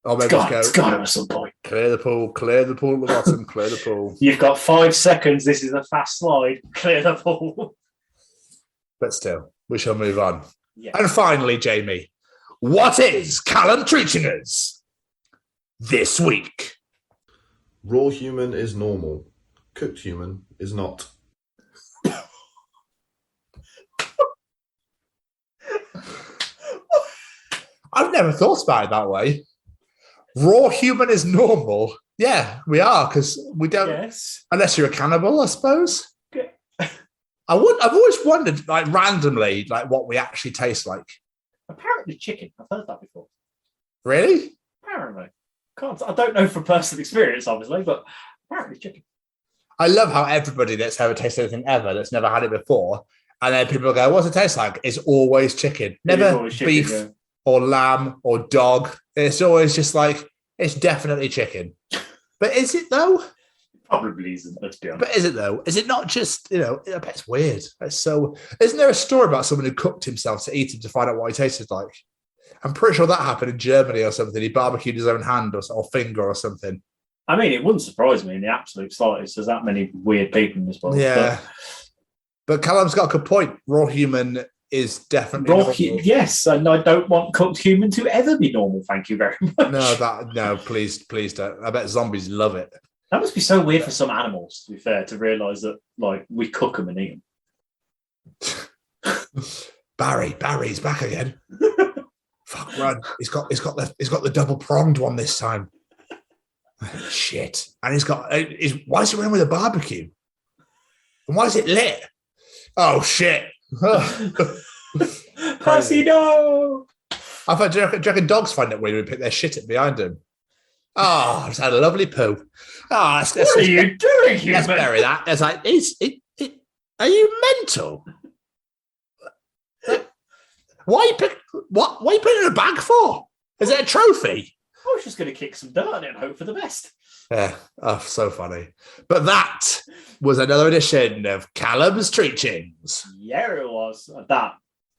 Oh, maybe it's got to at some point. Clear the pool at the bottom, clear the pool. You've got 5 seconds. This is a fast slide. Clear the pool. But still, we shall move on. Yeah. And finally, Jamie, what is Callum treating us this week? Raw human is normal. Cooked human is not. I've never thought about it that way. Raw human is normal. Yeah, we are, because we don't. Yes. Unless you're a cannibal, I suppose. Okay. I've always wondered, like randomly, like what we actually taste like. Apparently, chicken. I've heard that before. Really? Apparently. I don't know from personal experience, obviously, but apparently chicken. I love how everybody that's ever tasted anything ever that's never had it before, and then people go, "What's it taste like?" It's always chicken, never beef. Yeah. Or lamb or dog. It's always just like, it's definitely chicken. But is it though? Probably isn't, let's be honest. But is it though? Is it not just, I bet it's weird. It's so, isn't there a story about someone who cooked himself to eat him to find out what he tasted like? I'm pretty sure that happened in Germany or something. He barbecued his own hand or finger or something. I mean, it wouldn't surprise me in the absolute slightest. There's that many weird people in this world. Yeah. But Callum's got a good point. Raw human is definitely yes, and I don't want cooked human to ever be normal. Thank you very much. No, please don't. I bet zombies love it. That must be so weird for some animals, to be fair, to realise that like we cook them and eat them. Barry's back again. Fuck, run! He's got the double pronged one this time. Shit! And why is he running with a barbecue? And why is it lit? Oh shit! Pussy no! I thought, do you reckon dogs find it weird when we pick their shit up behind them? Oh, I just had a lovely poo. Oh, what are you doing here? Let's bury that. It's like, are you mental? What are you putting it in a bag for? Is it a trophy? I was just going to kick some dirt on it and hope for the best. Yeah, so funny. But that was another edition of Callum's Treachings. Yeah, it was. That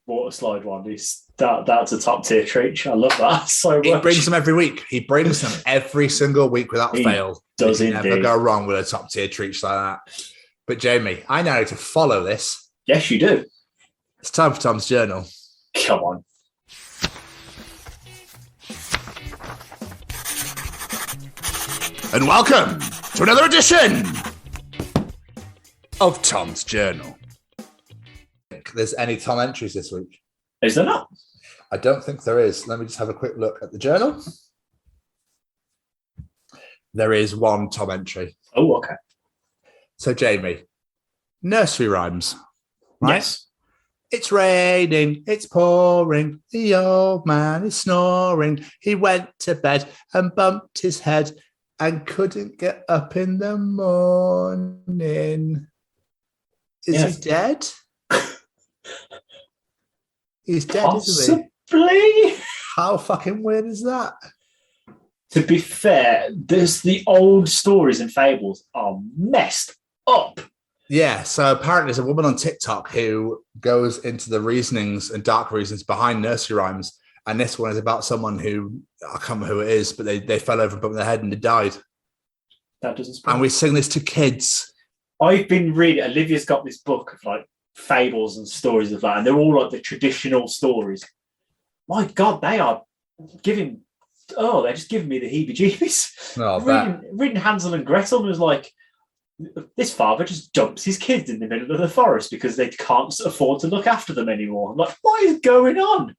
water slide one, that's a top tier treach. I love that so much. He brings them every week. He brings them every single week without fail. Does he indeed. Never go wrong with a top tier treach like that. But Jamie, I now need to follow this. Yes, you do. It's time for Tom's Journal. Come on. And welcome to another edition of Tom's Journal. There's any Tom entries this week? Is there not? I don't think there is. Let me just have a quick look at the journal. There is one Tom entry. Oh, okay. So, Jamie, nursery rhymes, right? Yes. It's raining, it's pouring, the old man is snoring. He went to bed and bumped his head. and couldn't get up in the morning. Is he dead? He's dead, isn't he? Possibly. How fucking weird is that? To be fair, the old stories and fables are messed up. Yeah, so apparently there's a woman on TikTok who goes into the reasonings and dark reasons behind nursery rhymes. And this one is about someone who, I can't remember who it is, but they fell over and bumped their head and they died. That doesn't surprise me. And we sing this to kids. I've been reading, Olivia's got this book of like fables and stories of that, and they're all like the traditional stories. My God, they are giving, they're just giving me the heebie-jeebies. Reading Hansel and Gretel was like, this father just dumps his kids in the middle of the forest because they can't afford to look after them anymore. I'm like, what is going on?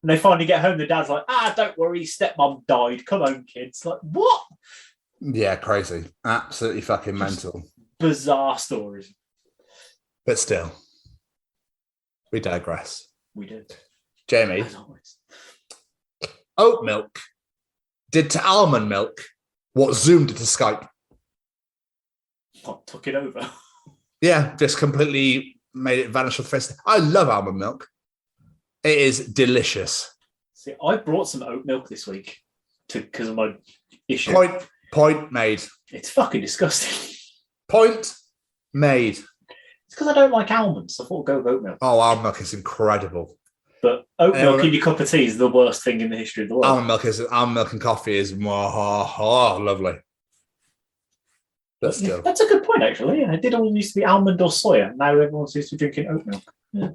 And they finally get home, the dad's like, don't worry, stepmom died. Come on, kids. Like, what? Yeah, crazy. Absolutely fucking mental. Bizarre stories. But still, we digress. We do. Jamie, oat milk did to almond milk what Zoom did to Skype. What, took it over? Yeah, just completely made it vanish off the face. I love almond milk. It is delicious. See, I brought some oat milk this week because of my issue. Point made. It's fucking disgusting. Point made. It's because I don't like almonds. I thought I'd go with oat milk. Oh, almond milk is incredible. But oat milk in your cup of tea is the worst thing in the history of the world. Almond milk and coffee is lovely. But still. That's a good point, actually. Yeah, it did all used to be almond or soya. Now everyone seems to be drinking oat milk. Yeah.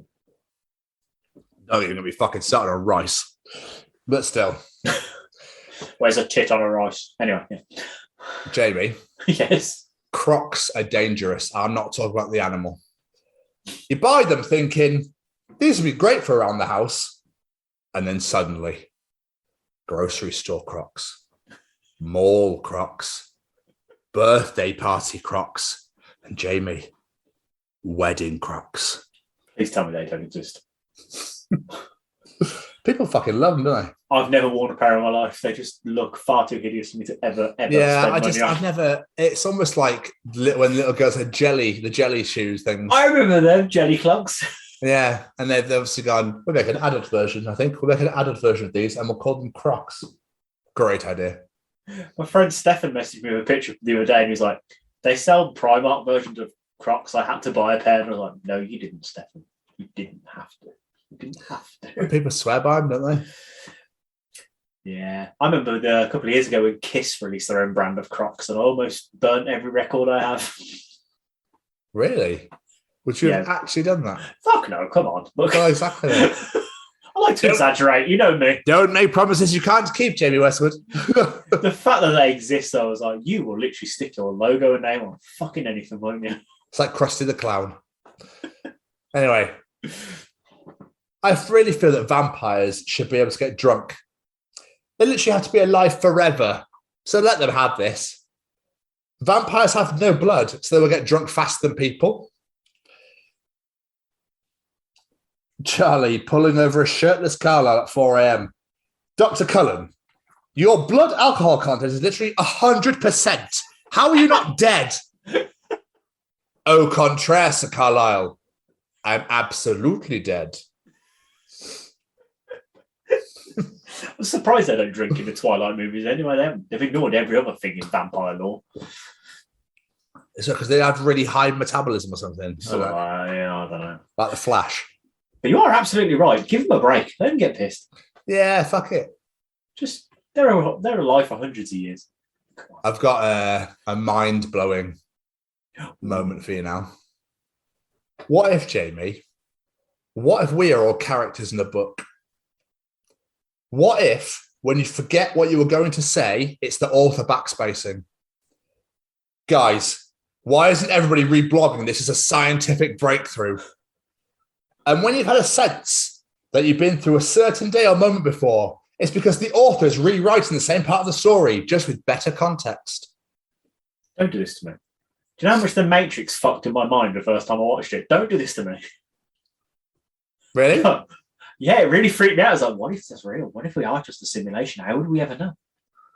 Not even going to be fucking started on rice. But still. Where's a tit on a rice? Anyway, yeah. Jamie. Yes. Crocs are dangerous. I'm not talking about the animal. You buy them thinking, these would be great for around the house. And then suddenly, grocery store Crocs, mall Crocs, birthday party Crocs, and Jamie, wedding Crocs. Please tell me they don't exist. People fucking love them, don't they? I've never worn a pair in my life. They just look far too hideous for me to ever Yeah, spend money on. I've never. It's almost like when little girls had the jelly shoes things. I remember them, jelly clogs. Yeah, and they've obviously gone, we'll make an adult version, I think. We'll make an adult version of these and we'll call them Crocs. Great idea. My friend Stefan messaged me with a picture the other day and he was like, they sell Primark versions of Crocs. I had to buy a pair. And I was like, no, you didn't, Stefan. You didn't have to. You didn't have to. People swear by them, don't they? Yeah. I remember a couple of years ago when Kiss released their own brand of Crocs and I almost burnt every record I have. Really? Would you have actually done that? Fuck no, come on. Look. Oh, exactly. I like to exaggerate, you know me. Don't make promises you can't keep, Jamie Westwood. The fact that they exist, I was like, you will literally stick your logo and name on fucking anything, won't you? It's like Krusty the Clown. Anyway, I really feel that vampires should be able to get drunk. They literally have to be alive forever. So let them have this. Vampires have no blood, so they will get drunk faster than people. Charlie pulling over a shirtless Carlisle at 4 a.m. Dr. Cullen, your blood alcohol content is literally 100%. How are you not dead? Au contraire, Sir Carlisle. I'm absolutely dead. I'm surprised they don't drink in the Twilight movies anyway. They've ignored every other thing in vampire lore. Is it because they have really high metabolism or something? I don't know. Like the Flash. But you are absolutely right. Give them a break. Let them get pissed. Yeah, fuck it. Just, they're alive for hundreds of years. I've got a mind-blowing moment for you now. What if, Jamie, what if we are all characters in a book? What if, when you forget what you were going to say, it's the author backspacing? Guys, why isn't everybody reblogging? This is a scientific breakthrough. And when you've had a sense that you've been through a certain day or moment before, it's because the author is rewriting the same part of the story, just with better context. Don't do this to me. Do you know how much The Matrix fucked in my mind the first time I watched it? Don't do this to me. Really? Yeah, it really freaked me out. I was like, what if that's real? What if we are just a simulation? How would we ever know?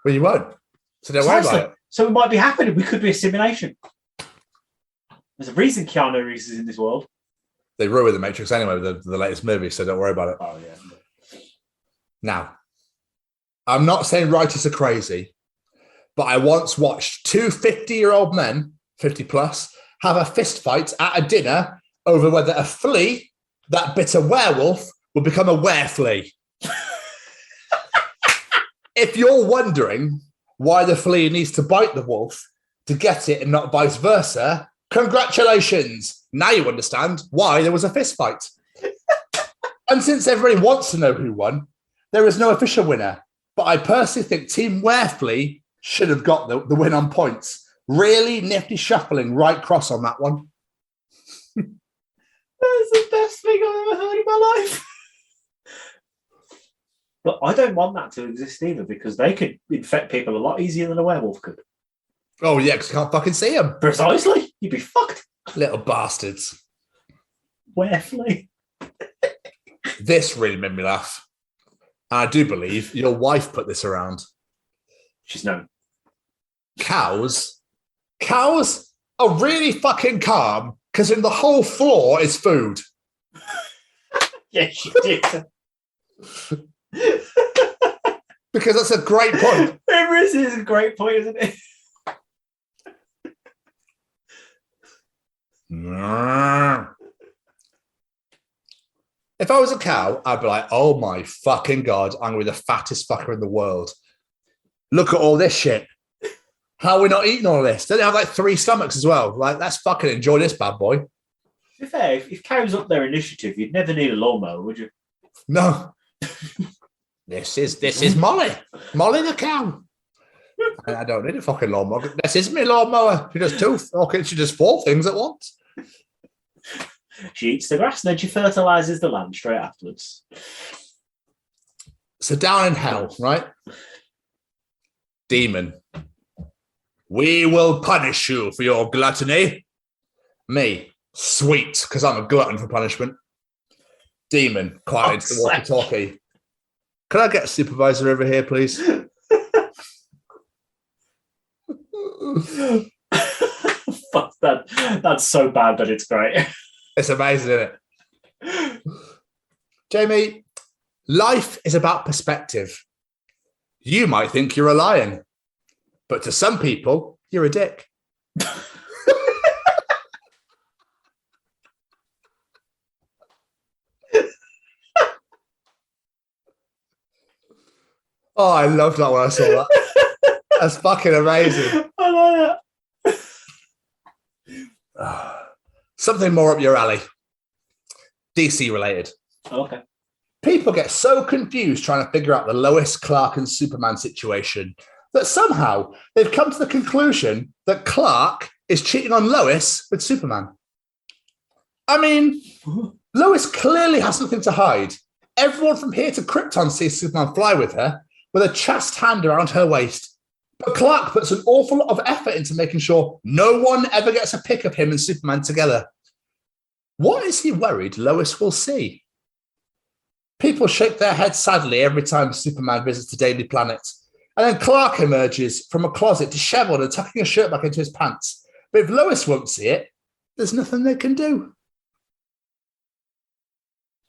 Well, you won't. So don't worry about it. So it might be happening. We could be a simulation. There's a reason Keanu Reeves is in this world. They ruined the Matrix anyway with the latest movie, so don't worry about it. Oh, yeah. Now, I'm not saying writers are crazy, but I once watched two 50-year-old men, 50 plus, have a fist fight at a dinner over whether a flea that bit a werewolf will become a wereflea. If you're wondering why the flea needs to bite the wolf to get it and not vice versa, congratulations. Now you understand why there was a fist fight. And since everybody wants to know who won, there is no official winner. But I personally think Team Wereflea should have got the win on points. Really nifty shuffling right cross on that one. That's the best thing I've ever heard in my life. But I don't want that to exist either, because they could infect people a lot easier than a werewolf could. Oh, yeah, because you can't fucking see them. Precisely. You'd be fucked. Little bastards. Wereflea. This really made me laugh. And I do believe your wife put this around. She's known. Cows are really fucking calm because in the whole floor is food. Yeah, she did. Because that's a great point. It is a great point, isn't it? If I was a cow, I'd be like, oh my fucking God, I'm going to be the fattest fucker in the world. Look at all this shit. How are we not eating all this? Don't they have like 3 stomachs as well? Like, let's fucking enjoy this bad boy. To be fair, if cows up their initiative, you'd never need a lawnmower, would you? No. This is Molly. Molly the cow. I don't need a fucking lawnmower. This is my lawnmower. She does 2. Okay, she does 4 things at once. She eats the grass and then she fertilises the land straight afterwards. So down in hell, right? Demon. We will punish you for your gluttony. Me. Sweet, because I'm a glutton for punishment. Demon. Quiet into the walkie-talkie. Can I get a supervisor over here, please? Fuck that. That's so bad that it's great. It's amazing, isn't it? Jamie, life is about perspective. You might think you're a lion, but to some people, you're a dick. Oh, I loved that when I saw that. That's fucking amazing. I like that. Something more up your alley. DC related. Okay. People get so confused trying to figure out the Lois, Clark, and Superman situation that somehow they've come to the conclusion that Clark is cheating on Lois with Superman. I mean, Lois clearly has something to hide. Everyone from here to Krypton sees Superman fly with her, with a chaste hand around her waist. But Clark puts an awful lot of effort into making sure no one ever gets a pic of him and Superman together. What is he worried Lois will see? People shake their heads sadly every time Superman visits the Daily Planet. And then Clark emerges from a closet disheveled and tucking a shirt back into his pants. But if Lois won't see it, there's nothing they can do.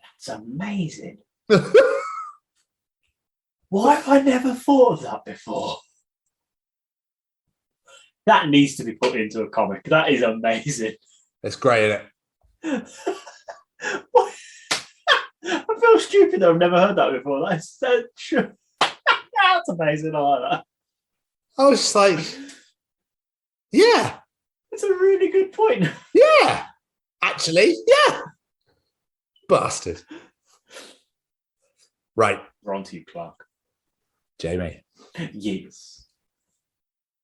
That's amazing. Why have I never thought of that before? That needs to be put into a comic. That is amazing. It's great, isn't it? I feel stupid that I've never heard that before. That's so true. That's amazing. I like that. I was just like, yeah. It's a really good point. Yeah. Actually, yeah. Bastard. Right. We're on to you, Clark. Jamie. Yes.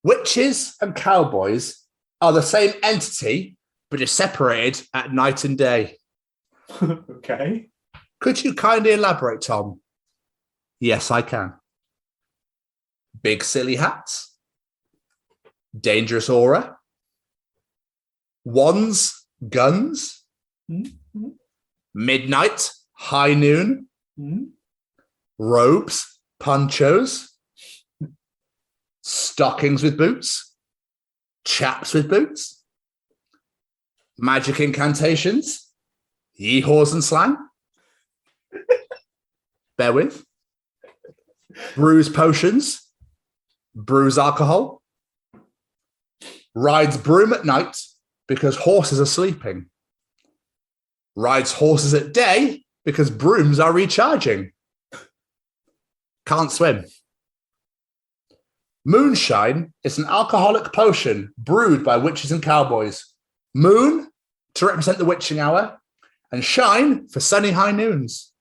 Witches and cowboys are the same entity, but just separated at night and day. Okay. Could you kindly elaborate, Tom? Yes, I can. Big silly hats. Dangerous aura. Wands, guns. Mm-hmm. Midnight, high noon. Mm-hmm. Robes, ponchos. stockings with boots, chaps with boots, magic incantations, yee-haws and slang, bear with, brews potions, brews alcohol, rides broom at night because horses are sleeping, rides horses at day because brooms are recharging, can't swim. Moonshine is an alcoholic potion brewed by witches and cowboys. Moon to represent the witching hour, and shine for sunny high noons.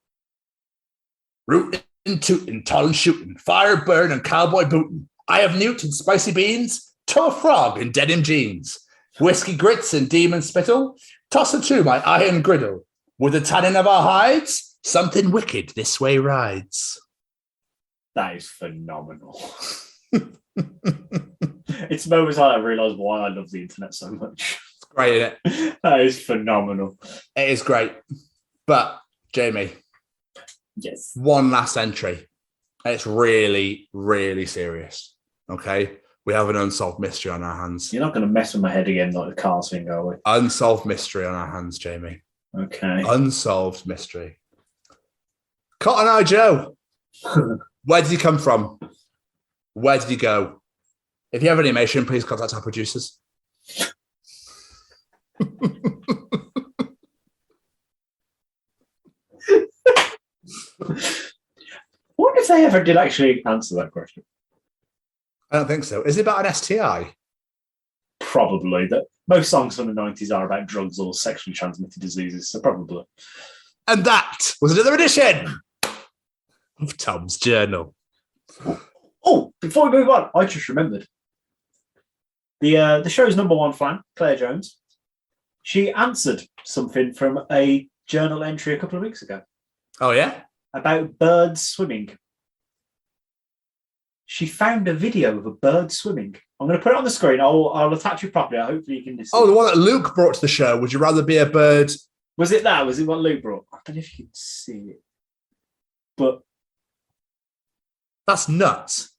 Rootin', tootin', tallin' shootin', fire burn and cowboy bootin'. I have newt and spicy beans, toe frog in denim jeans. Whiskey grits and demon spittle, toss her to my iron griddle. With the tannin of our hides, something wicked this way rides. That is phenomenal. It's moments like I realise why I love the internet so much. It's great, isn't it? That is phenomenal. It is great. But, Jamie. Yes. One last entry. It's really, really serious. Okay? We have an unsolved mystery on our hands. You're not going to mess with my head again like the Cars thing, are we? Unsolved mystery on our hands, Jamie. Okay. Unsolved mystery. Cotton Eye Joe. Where did he come from? Where did he go? If you have any information, please contact our producers. What if they ever did actually answer that question? I don't think so. Is it about an STI? Probably. That most songs from the 90s are about drugs or sexually transmitted diseases, so probably. And that was another edition of Tom's Journal. Oh, before we move on, I just remembered. The show's number one fan, Claire Jones, she answered something from a journal entry a couple of weeks ago. Oh, yeah? About birds swimming. She found a video of a bird swimming. I'm going to put it on the screen. I'll attach it properly. Hopefully you can see. Oh, the one that Luke brought to the show. Would you rather be a bird? Was it that? Was it what Luke brought? I don't know if you can see it. But that's nuts.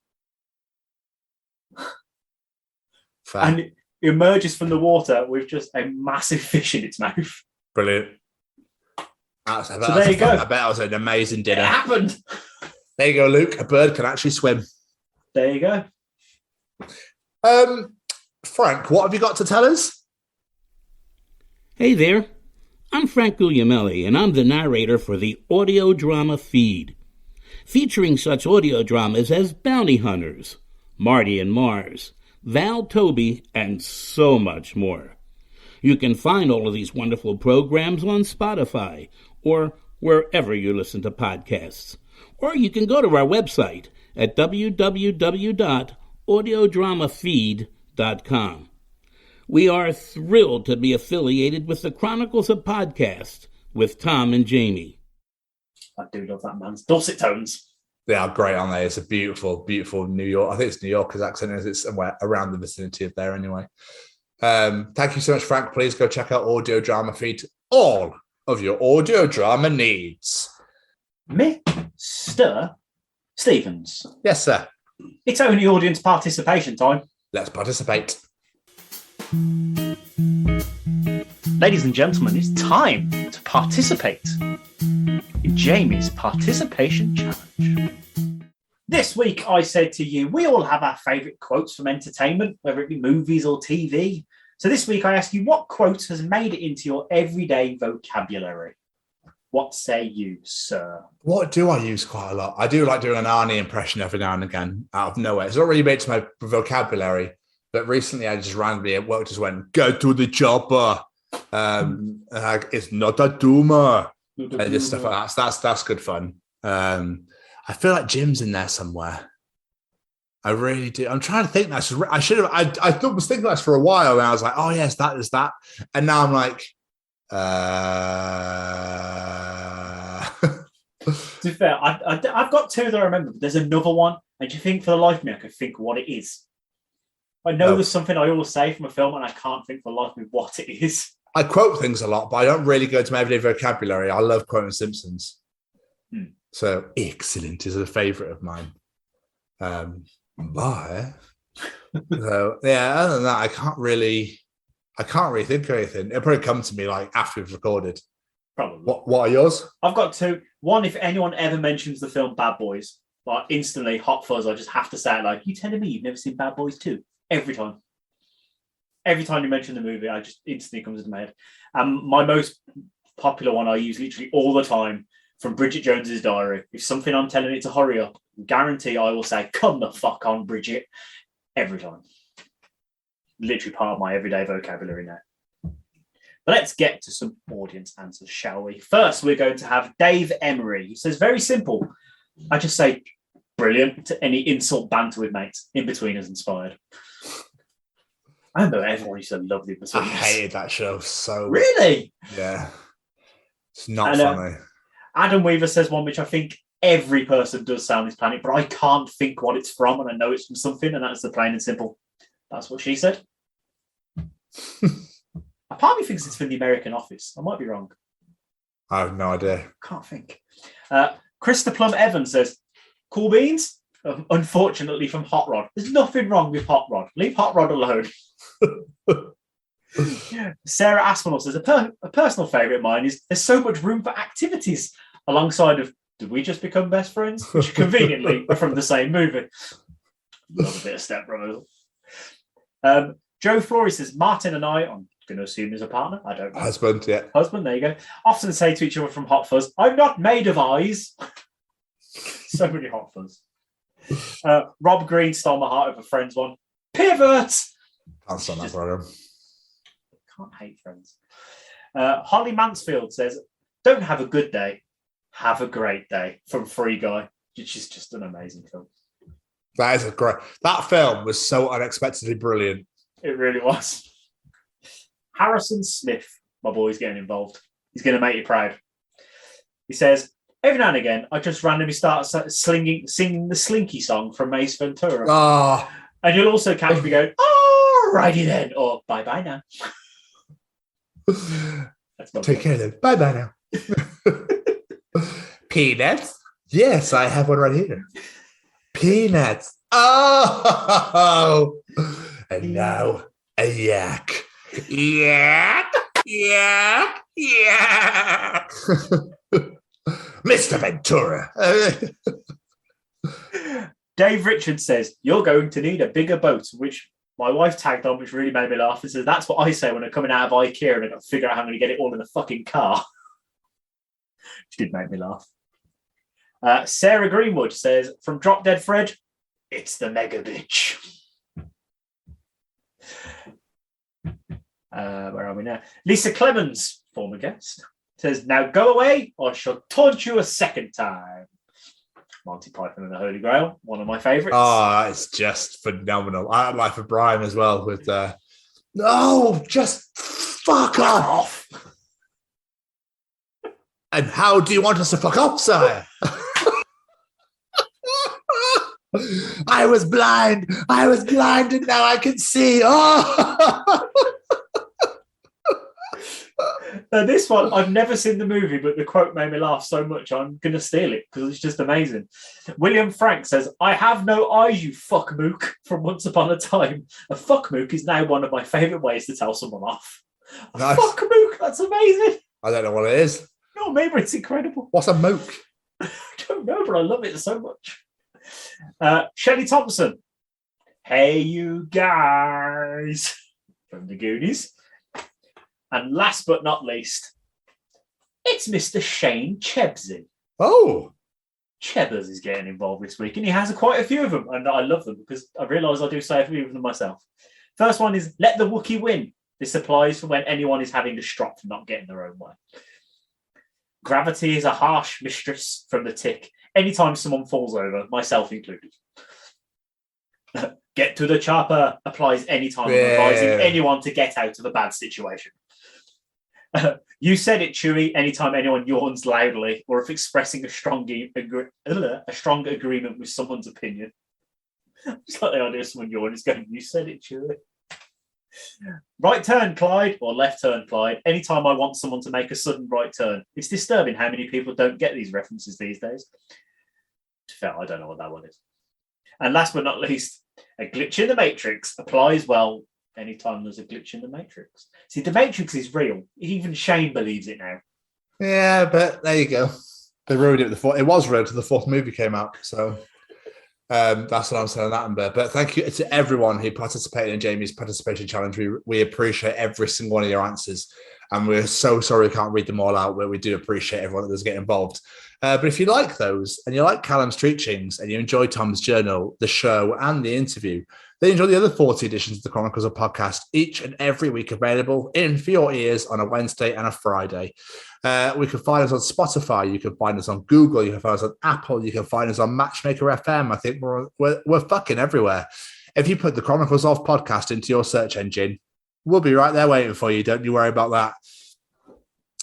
Fair. And it emerges from the water with just a massive fish in its mouth. Brilliant. So there you go. I bet that was an amazing dinner. It happened. There you go, Luke. A bird can actually swim. There you go. Frank, what have you got to tell us? Hey there. I'm Frank Guglielmelli, and I'm the narrator for the audio drama feed, featuring such audio dramas as Bounty Hunters, Marty and Mars, Val Toby, and so much more. You can find all of these wonderful programs on Spotify or wherever you listen to podcasts. Or you can go to our website at www.audiodramafeed.com. We are thrilled to be affiliated with the Chronicles of Podcast with Tom and Jamie. I do love that man's dulcet tones. They are great, aren't they? It's a beautiful, beautiful New York. I think it's New Yorker's accent. It's somewhere around the vicinity of there anyway. Thank you so much, Frank. Please go check out Audio Drama Feed. All of your audio drama needs. Mr. Stevens. Yes, sir. It's only audience participation time. Let's participate. Ladies and gentlemen, it's time to participate in Jamie's Participation Challenge. This week, I said to you, we all have our favourite quotes from entertainment, whether it be movies or TV. So this week, I ask you, what quote has made it into your everyday vocabulary? What say you, sir? What do I use quite a lot? I do like doing an Arnie impression every now and again, out of nowhere. It's not really made to my vocabulary, but recently I just randomly at work just went, go to the chopper. It's not a tumor. And just stuff like that. So that's good fun. I feel like Jim's in there somewhere. I really do. I'm trying to think. I should have. I was thinking that for a while, and I was like, "Oh yes, that is that." And now I'm like, To be fair, I've got two that I remember. But there's another one, and you think for the life of me, I could think what it is. I know there's something I always say from a film, and I can't think for the life of me what it is. I quote things a lot, but I don't really go to my everyday vocabulary. I love quoting Simpsons. So excellent is a favourite of mine. Bye. So yeah, other than that, I can't really think of anything. It'll probably come to me like after we've recorded. Probably. What are yours? I've got two. One, if anyone ever mentions the film Bad Boys, like instantly hot fuzz, I just have to say it like, you telling me you've never seen Bad Boys 2? Every time. Every time you mention the movie, I just instantly comes into my head. My most popular one I use literally all the time from Bridget Jones's Diary. If something I'm telling it to hurry up, guarantee I will say, come the fuck on, Bridget. Every time. Literally part of my everyday vocabulary now. But let's get to some audience answers, shall we? First, we're going to have Dave Emery. He says, very simple. I just say, brilliant to any insult banter with mates. In-Betweeners inspired. I remember everyone used to love the In-Betweeners. I hated that show so much. Really? Yeah. It's not funny. Adam Weaver says one which I think every person does say on this planet, but I can't think what it's from, and I know it's from something, and that's the plain and simple. That's what she said. A part of me thinks it's from the American Office. I might be wrong. I have no idea. Can't think. Krista Plum Evans says, cool beans? Unfortunately from Hot Rod. There's nothing wrong with Hot Rod. Leave Hot Rod alone. Sarah Aspinall says, a personal favourite of mine is there's so much room for activities alongside of did we just become best friends? Which conveniently are from the same movie. Love a bit of Step Brothers. Joe Flory says, Martin and I'm going to assume is a partner. I don't know. Husband, yeah. Husband, there you go. Often say to each other from Hot Fuzz, I'm not made of eyes. So many Hot Fuzz. Rob Green stole my heart over Friends one. Pivot! Can't stand that program. Can't hate Friends. Holly Mansfield says, don't have a good day. Have a great day from Free Guy, which is just an amazing film. That film was so unexpectedly brilliant. It really was. Harrison Smith, my boy's getting involved. He's going to make you proud. He says, every now and again, I just randomly start singing the Slinky song from Ace Ventura. Oh. And you'll also catch me going, oh, righty then, or bye-bye now. Take care then. Bye-bye now. Peanuts? Yes, I have one right here. Peanuts. Oh! And now a yak. Yak, yak, yak. Mr. Ventura. Dave Richards says, you're going to need a bigger boat, which my wife tagged on, which really made me laugh. He says, that's what I say when I'm coming out of IKEA and I've got to figure out how I'm going to get it all in a fucking car. Which did make me laugh. Sarah Greenwood says, from Drop Dead Fred, it's the mega bitch. Where are we now? Lisa Clemens, former guest, says, now go away or I shall taunt you a second time. Monty Python and the Holy Grail, one of my favourites. Oh, it's just phenomenal. I had Life of Brian as well with no, just fuck off. And how do you want us to fuck up, sire? I was blind and now I can see. Oh. Now, this one, I've never seen the movie, but the quote made me laugh so much, I'm going to steal it because it's just amazing. William Frank says, I have no eyes, you fuck mook, from Once Upon a Time. A fuck mook is now one of my favourite ways to tell someone off. Nice. A fuck mook, that's amazing. I don't know what it is. No, maybe it's incredible. What's a mook? I don't know, but I love it so much. Shelley Thompson. Hey, you guys. From the Goonies. And last but not least, it's Mr. Shane Chebsey. Oh. Chebbers is getting involved this week, and he has quite a few of them, and I love them because I realise I do say a few of them myself. First one is, let the Wookiee win. This applies for when anyone is having to strop for not getting their own way. Gravity is a harsh mistress from the Tick. Anytime someone falls over, myself included. Get to the chopper applies anytime I'm advising anyone to get out of a bad situation. You said it, Chewie, anytime anyone yawns loudly or if expressing a strong agreement with someone's opinion. It's like the idea of someone yawning is going, you said it, Chewie. Right turn, Clyde, or left turn, Clyde. Anytime I want someone to make a sudden right turn. It's disturbing how many people don't get these references these days. I don't know what that one is. And last but not least, A glitch in the Matrix applies well anytime there's a glitch in the Matrix. See, the Matrix is real. Even Shane believes it now. Yeah, but there you go. They ruined it. It was ruined until the fourth movie came out. So that's what I'm saying on that, Amber. But thank you to everyone who participated in Jamie's participation challenge. We appreciate every single one of your answers. And we're so sorry we can't read them all out, but we do appreciate everyone that does get involved. But if you like those, and you like Callum's Treachings, and you enjoy Tom's Journal, the show, and the interview, then enjoy the other 40 editions of the Chronicles of Podcast, each and every week available in for your ears on a Wednesday and a Friday. We can find us on Spotify. You can find us on Google. You can find us on Apple. You can find us on Matchmaker FM. I think we're fucking everywhere. If you put the Chronicles of Podcast into your search engine, we'll be right there waiting for you. Don't you worry about that.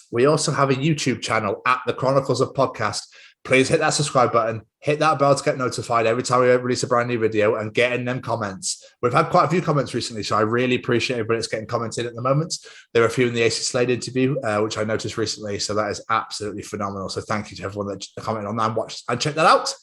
We also have a YouTube channel at the Chronicles of Podcast. Please hit that subscribe button, hit that bell to get notified every time we release a brand new video, and get in them comments. We've had quite a few comments recently, so I really appreciate everybody that's getting commented at the moment. There are a few in the AC Slade interview, which I noticed recently, so that is absolutely phenomenal. So thank you to everyone that commented on that and watched and checked that out.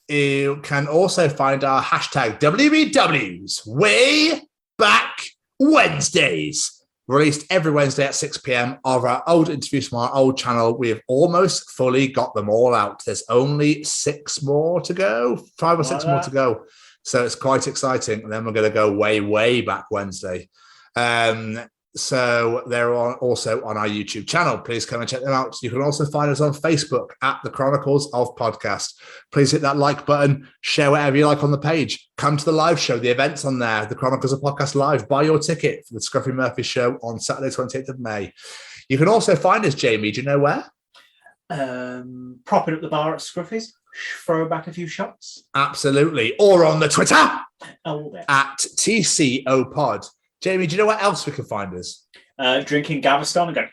You can also find our hashtag WBWs, Way Back Wednesdays, released every Wednesday at 6 p.m. of our old interviews from our old channel. We have almost fully got them all out. There's only 6 more to go, 5 or 6 more to go. So it's quite exciting. And then we're going to go way, way back Wednesday. So they're also on our YouTube channel. Please come and check them out. You can also find us on Facebook at the Chronicles of Podcast. Please hit that like button, share whatever you like on the page. Come to the live show, the event's on there, the Chronicles of Podcast Live. Buy your ticket for the Scruffy Murphy show on Saturday, 28th of May. You can also find us, Jamie, do you know where? Propping up the bar at Scruffy's, throw back a few shots. Absolutely. Or on the Twitter at TCO Pod. Jamie, do you know where else we can find us? Drinking Gaviscon and going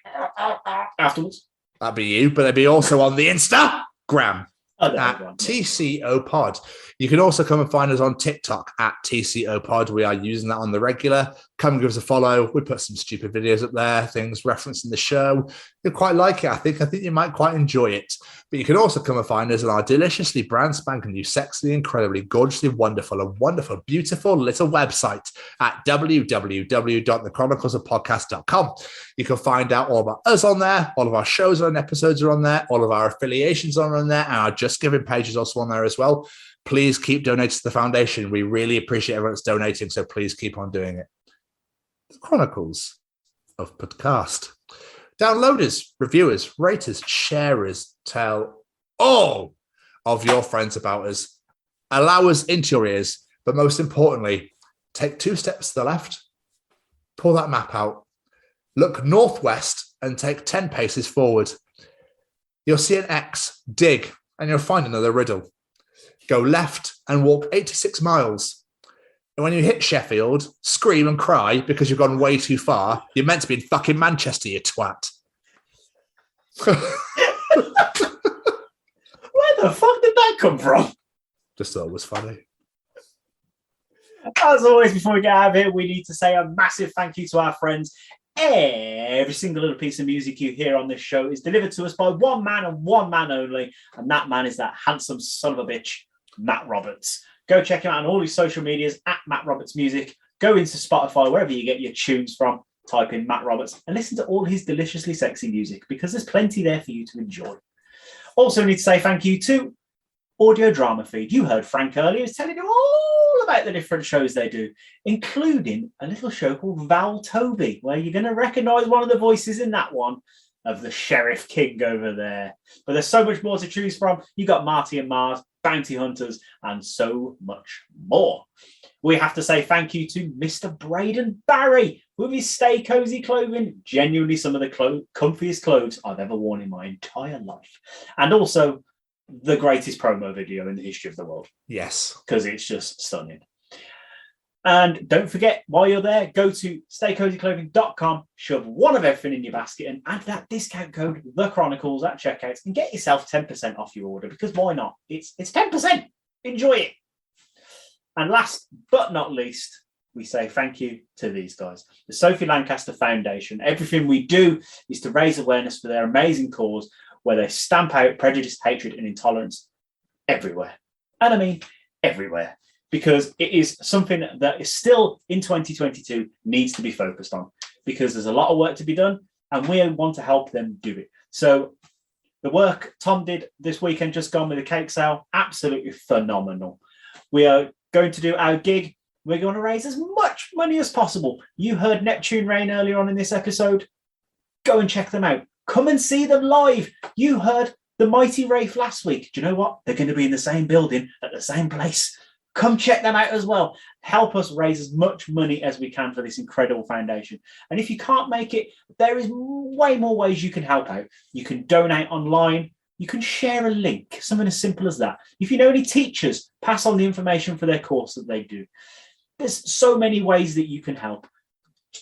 afterwards. That'd be you, but they'd be also on the Instagram at TCO Pod. You can also come and find us on TikTok at TCO Pod. We are using that on the regular. Come and give us a follow. We put some stupid videos up there, things referencing the show. You'll quite like it. I think you might quite enjoy it. But you can also come and find us on our deliciously brand spanking new, sexily, incredibly, gorgeously wonderful, beautiful little website at www.thechroniclesofpodcast.com. You can find out all about us on there. All of our shows and episodes are on there. All of our affiliations are on there. And our Just Giving page is also on there as well. Please keep donating to the foundation. We really appreciate everyone that's donating, so please keep on doing it. The Chronicles of Podcast. Downloaders, reviewers, raters, sharers, tell all of your friends about us. Allow us into your ears, but most importantly, take 2 steps to the left, pull that map out, look northwest, and take 10 paces forward. You'll see an X, dig, and you'll find another riddle. Go left and walk 86 miles. And when you hit Sheffield, scream and cry because you've gone way too far. You're meant to be in fucking Manchester, you twat. Where the fuck did that come from? Just thought it was funny. As always, before we get out of here, we need to say a massive thank you to our friends. Every single little piece of music you hear on this show is delivered to us by one man and one man only, and that man is that handsome son of a bitch, Matt Roberts. Go check him out on all his social medias at Matt Roberts Music. Go into Spotify, wherever you get your tunes from, type in Matt Roberts and listen to all his deliciously sexy music, because there's plenty there for you to enjoy. Also need to say thank you to Audio Drama Feed. You heard Frank earlier. He's telling you all about the different shows they do, including a little show called Val Toby, where you're going to recognise one of the voices in that one of the Sheriff King over there. But there's so much more to choose from. You got Marty and Mars, Bounty Hunters, and so much more. We have to say thank you to Mr. Braden Barry with his Stay Cozy clothing. Genuinely some of the comfiest clothes I've ever worn in my entire life. And also the greatest promo video in the history of the world. Yes. Because it's just stunning. And don't forget, while you're there, go to staycozyclothing.com, shove one of everything in your basket and add that discount code, The Chronicles, at checkout, and get yourself 10% off your order, because why not? It's 10%. Enjoy it. And last but not least, we say thank you to these guys, the Sophie Lancaster Foundation. Everything we do is to raise awareness for their amazing cause, where they stamp out prejudice, hatred, and intolerance everywhere. And I mean everywhere. because it is something that is still in 2022 needs to be focused on, because there's a lot of work to be done and we want to help them do it. So the work Tom did this weekend, just gone with the cake sale, absolutely phenomenal. We are going to do our gig. We're going to raise as much money as possible. You heard Neptune Rain earlier on in this episode. Go and check them out. Come and see them live. You heard the Mighty Wraith last week. Do you know what? They're going to be in the same building at the same place. Come check them out as well. Help us raise as much money as we can for this incredible foundation. And if you can't make it, there is way more ways you can help out. You can donate online. You can share a link, something as simple as that. If you know any teachers, pass on the information for their course that they do. There's so many ways that you can help.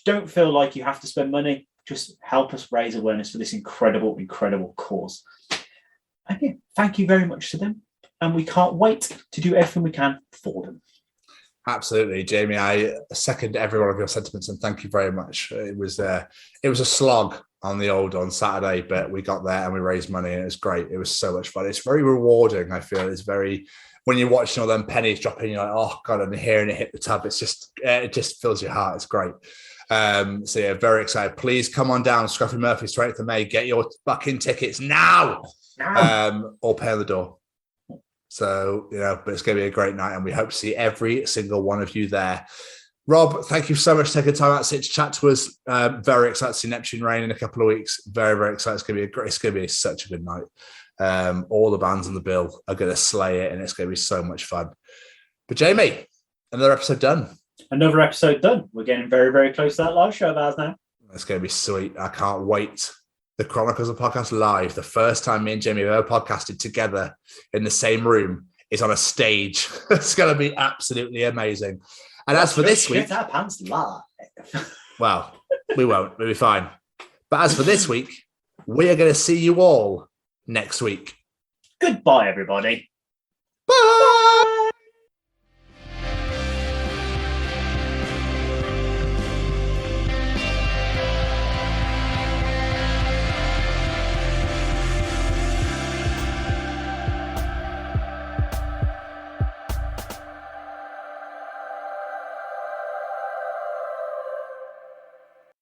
Don't feel like you have to spend money. Just help us raise awareness for this incredible, incredible cause. And yeah, thank you very much to them. And we can't wait to do everything we can for them. Absolutely, Jamie. I second every one of your sentiments and thank you very much. It was a slog on Saturday, but we got there and we raised money and it was great. It was so much fun. It's very rewarding. I feel it's very, when you're watching all them pennies dropping, you're like, oh God, I'm hearing it hit the tub. It's just, it just fills your heart. It's great. So yeah, very excited. Please come on down, Scruffy Murphy's 20th of May. Get your fucking tickets now. Or pay on the door. So, but it's going to be a great night and we hope to see every single one of you there. Rob, thank you so much for taking time out to sit to chat to us. Very excited to see Neptune Rain in a couple of weeks. Very, very excited. It's going to be such a good night. All the bands on the bill are going to slay it and it's going to be so much fun. But Jamie, another episode done. Another episode done. We're getting very, very close to that live show of ours now. It's going to be sweet. I can't wait. The Chronicles of Podcast live. The first time me and Jamie have ever podcasted together in the same room is on a stage. It's going to be absolutely amazing. And as for this week, our pants live. Well, we won't. We'll be fine. But as for this week, we are going to see you all next week. Goodbye, everybody. Bye.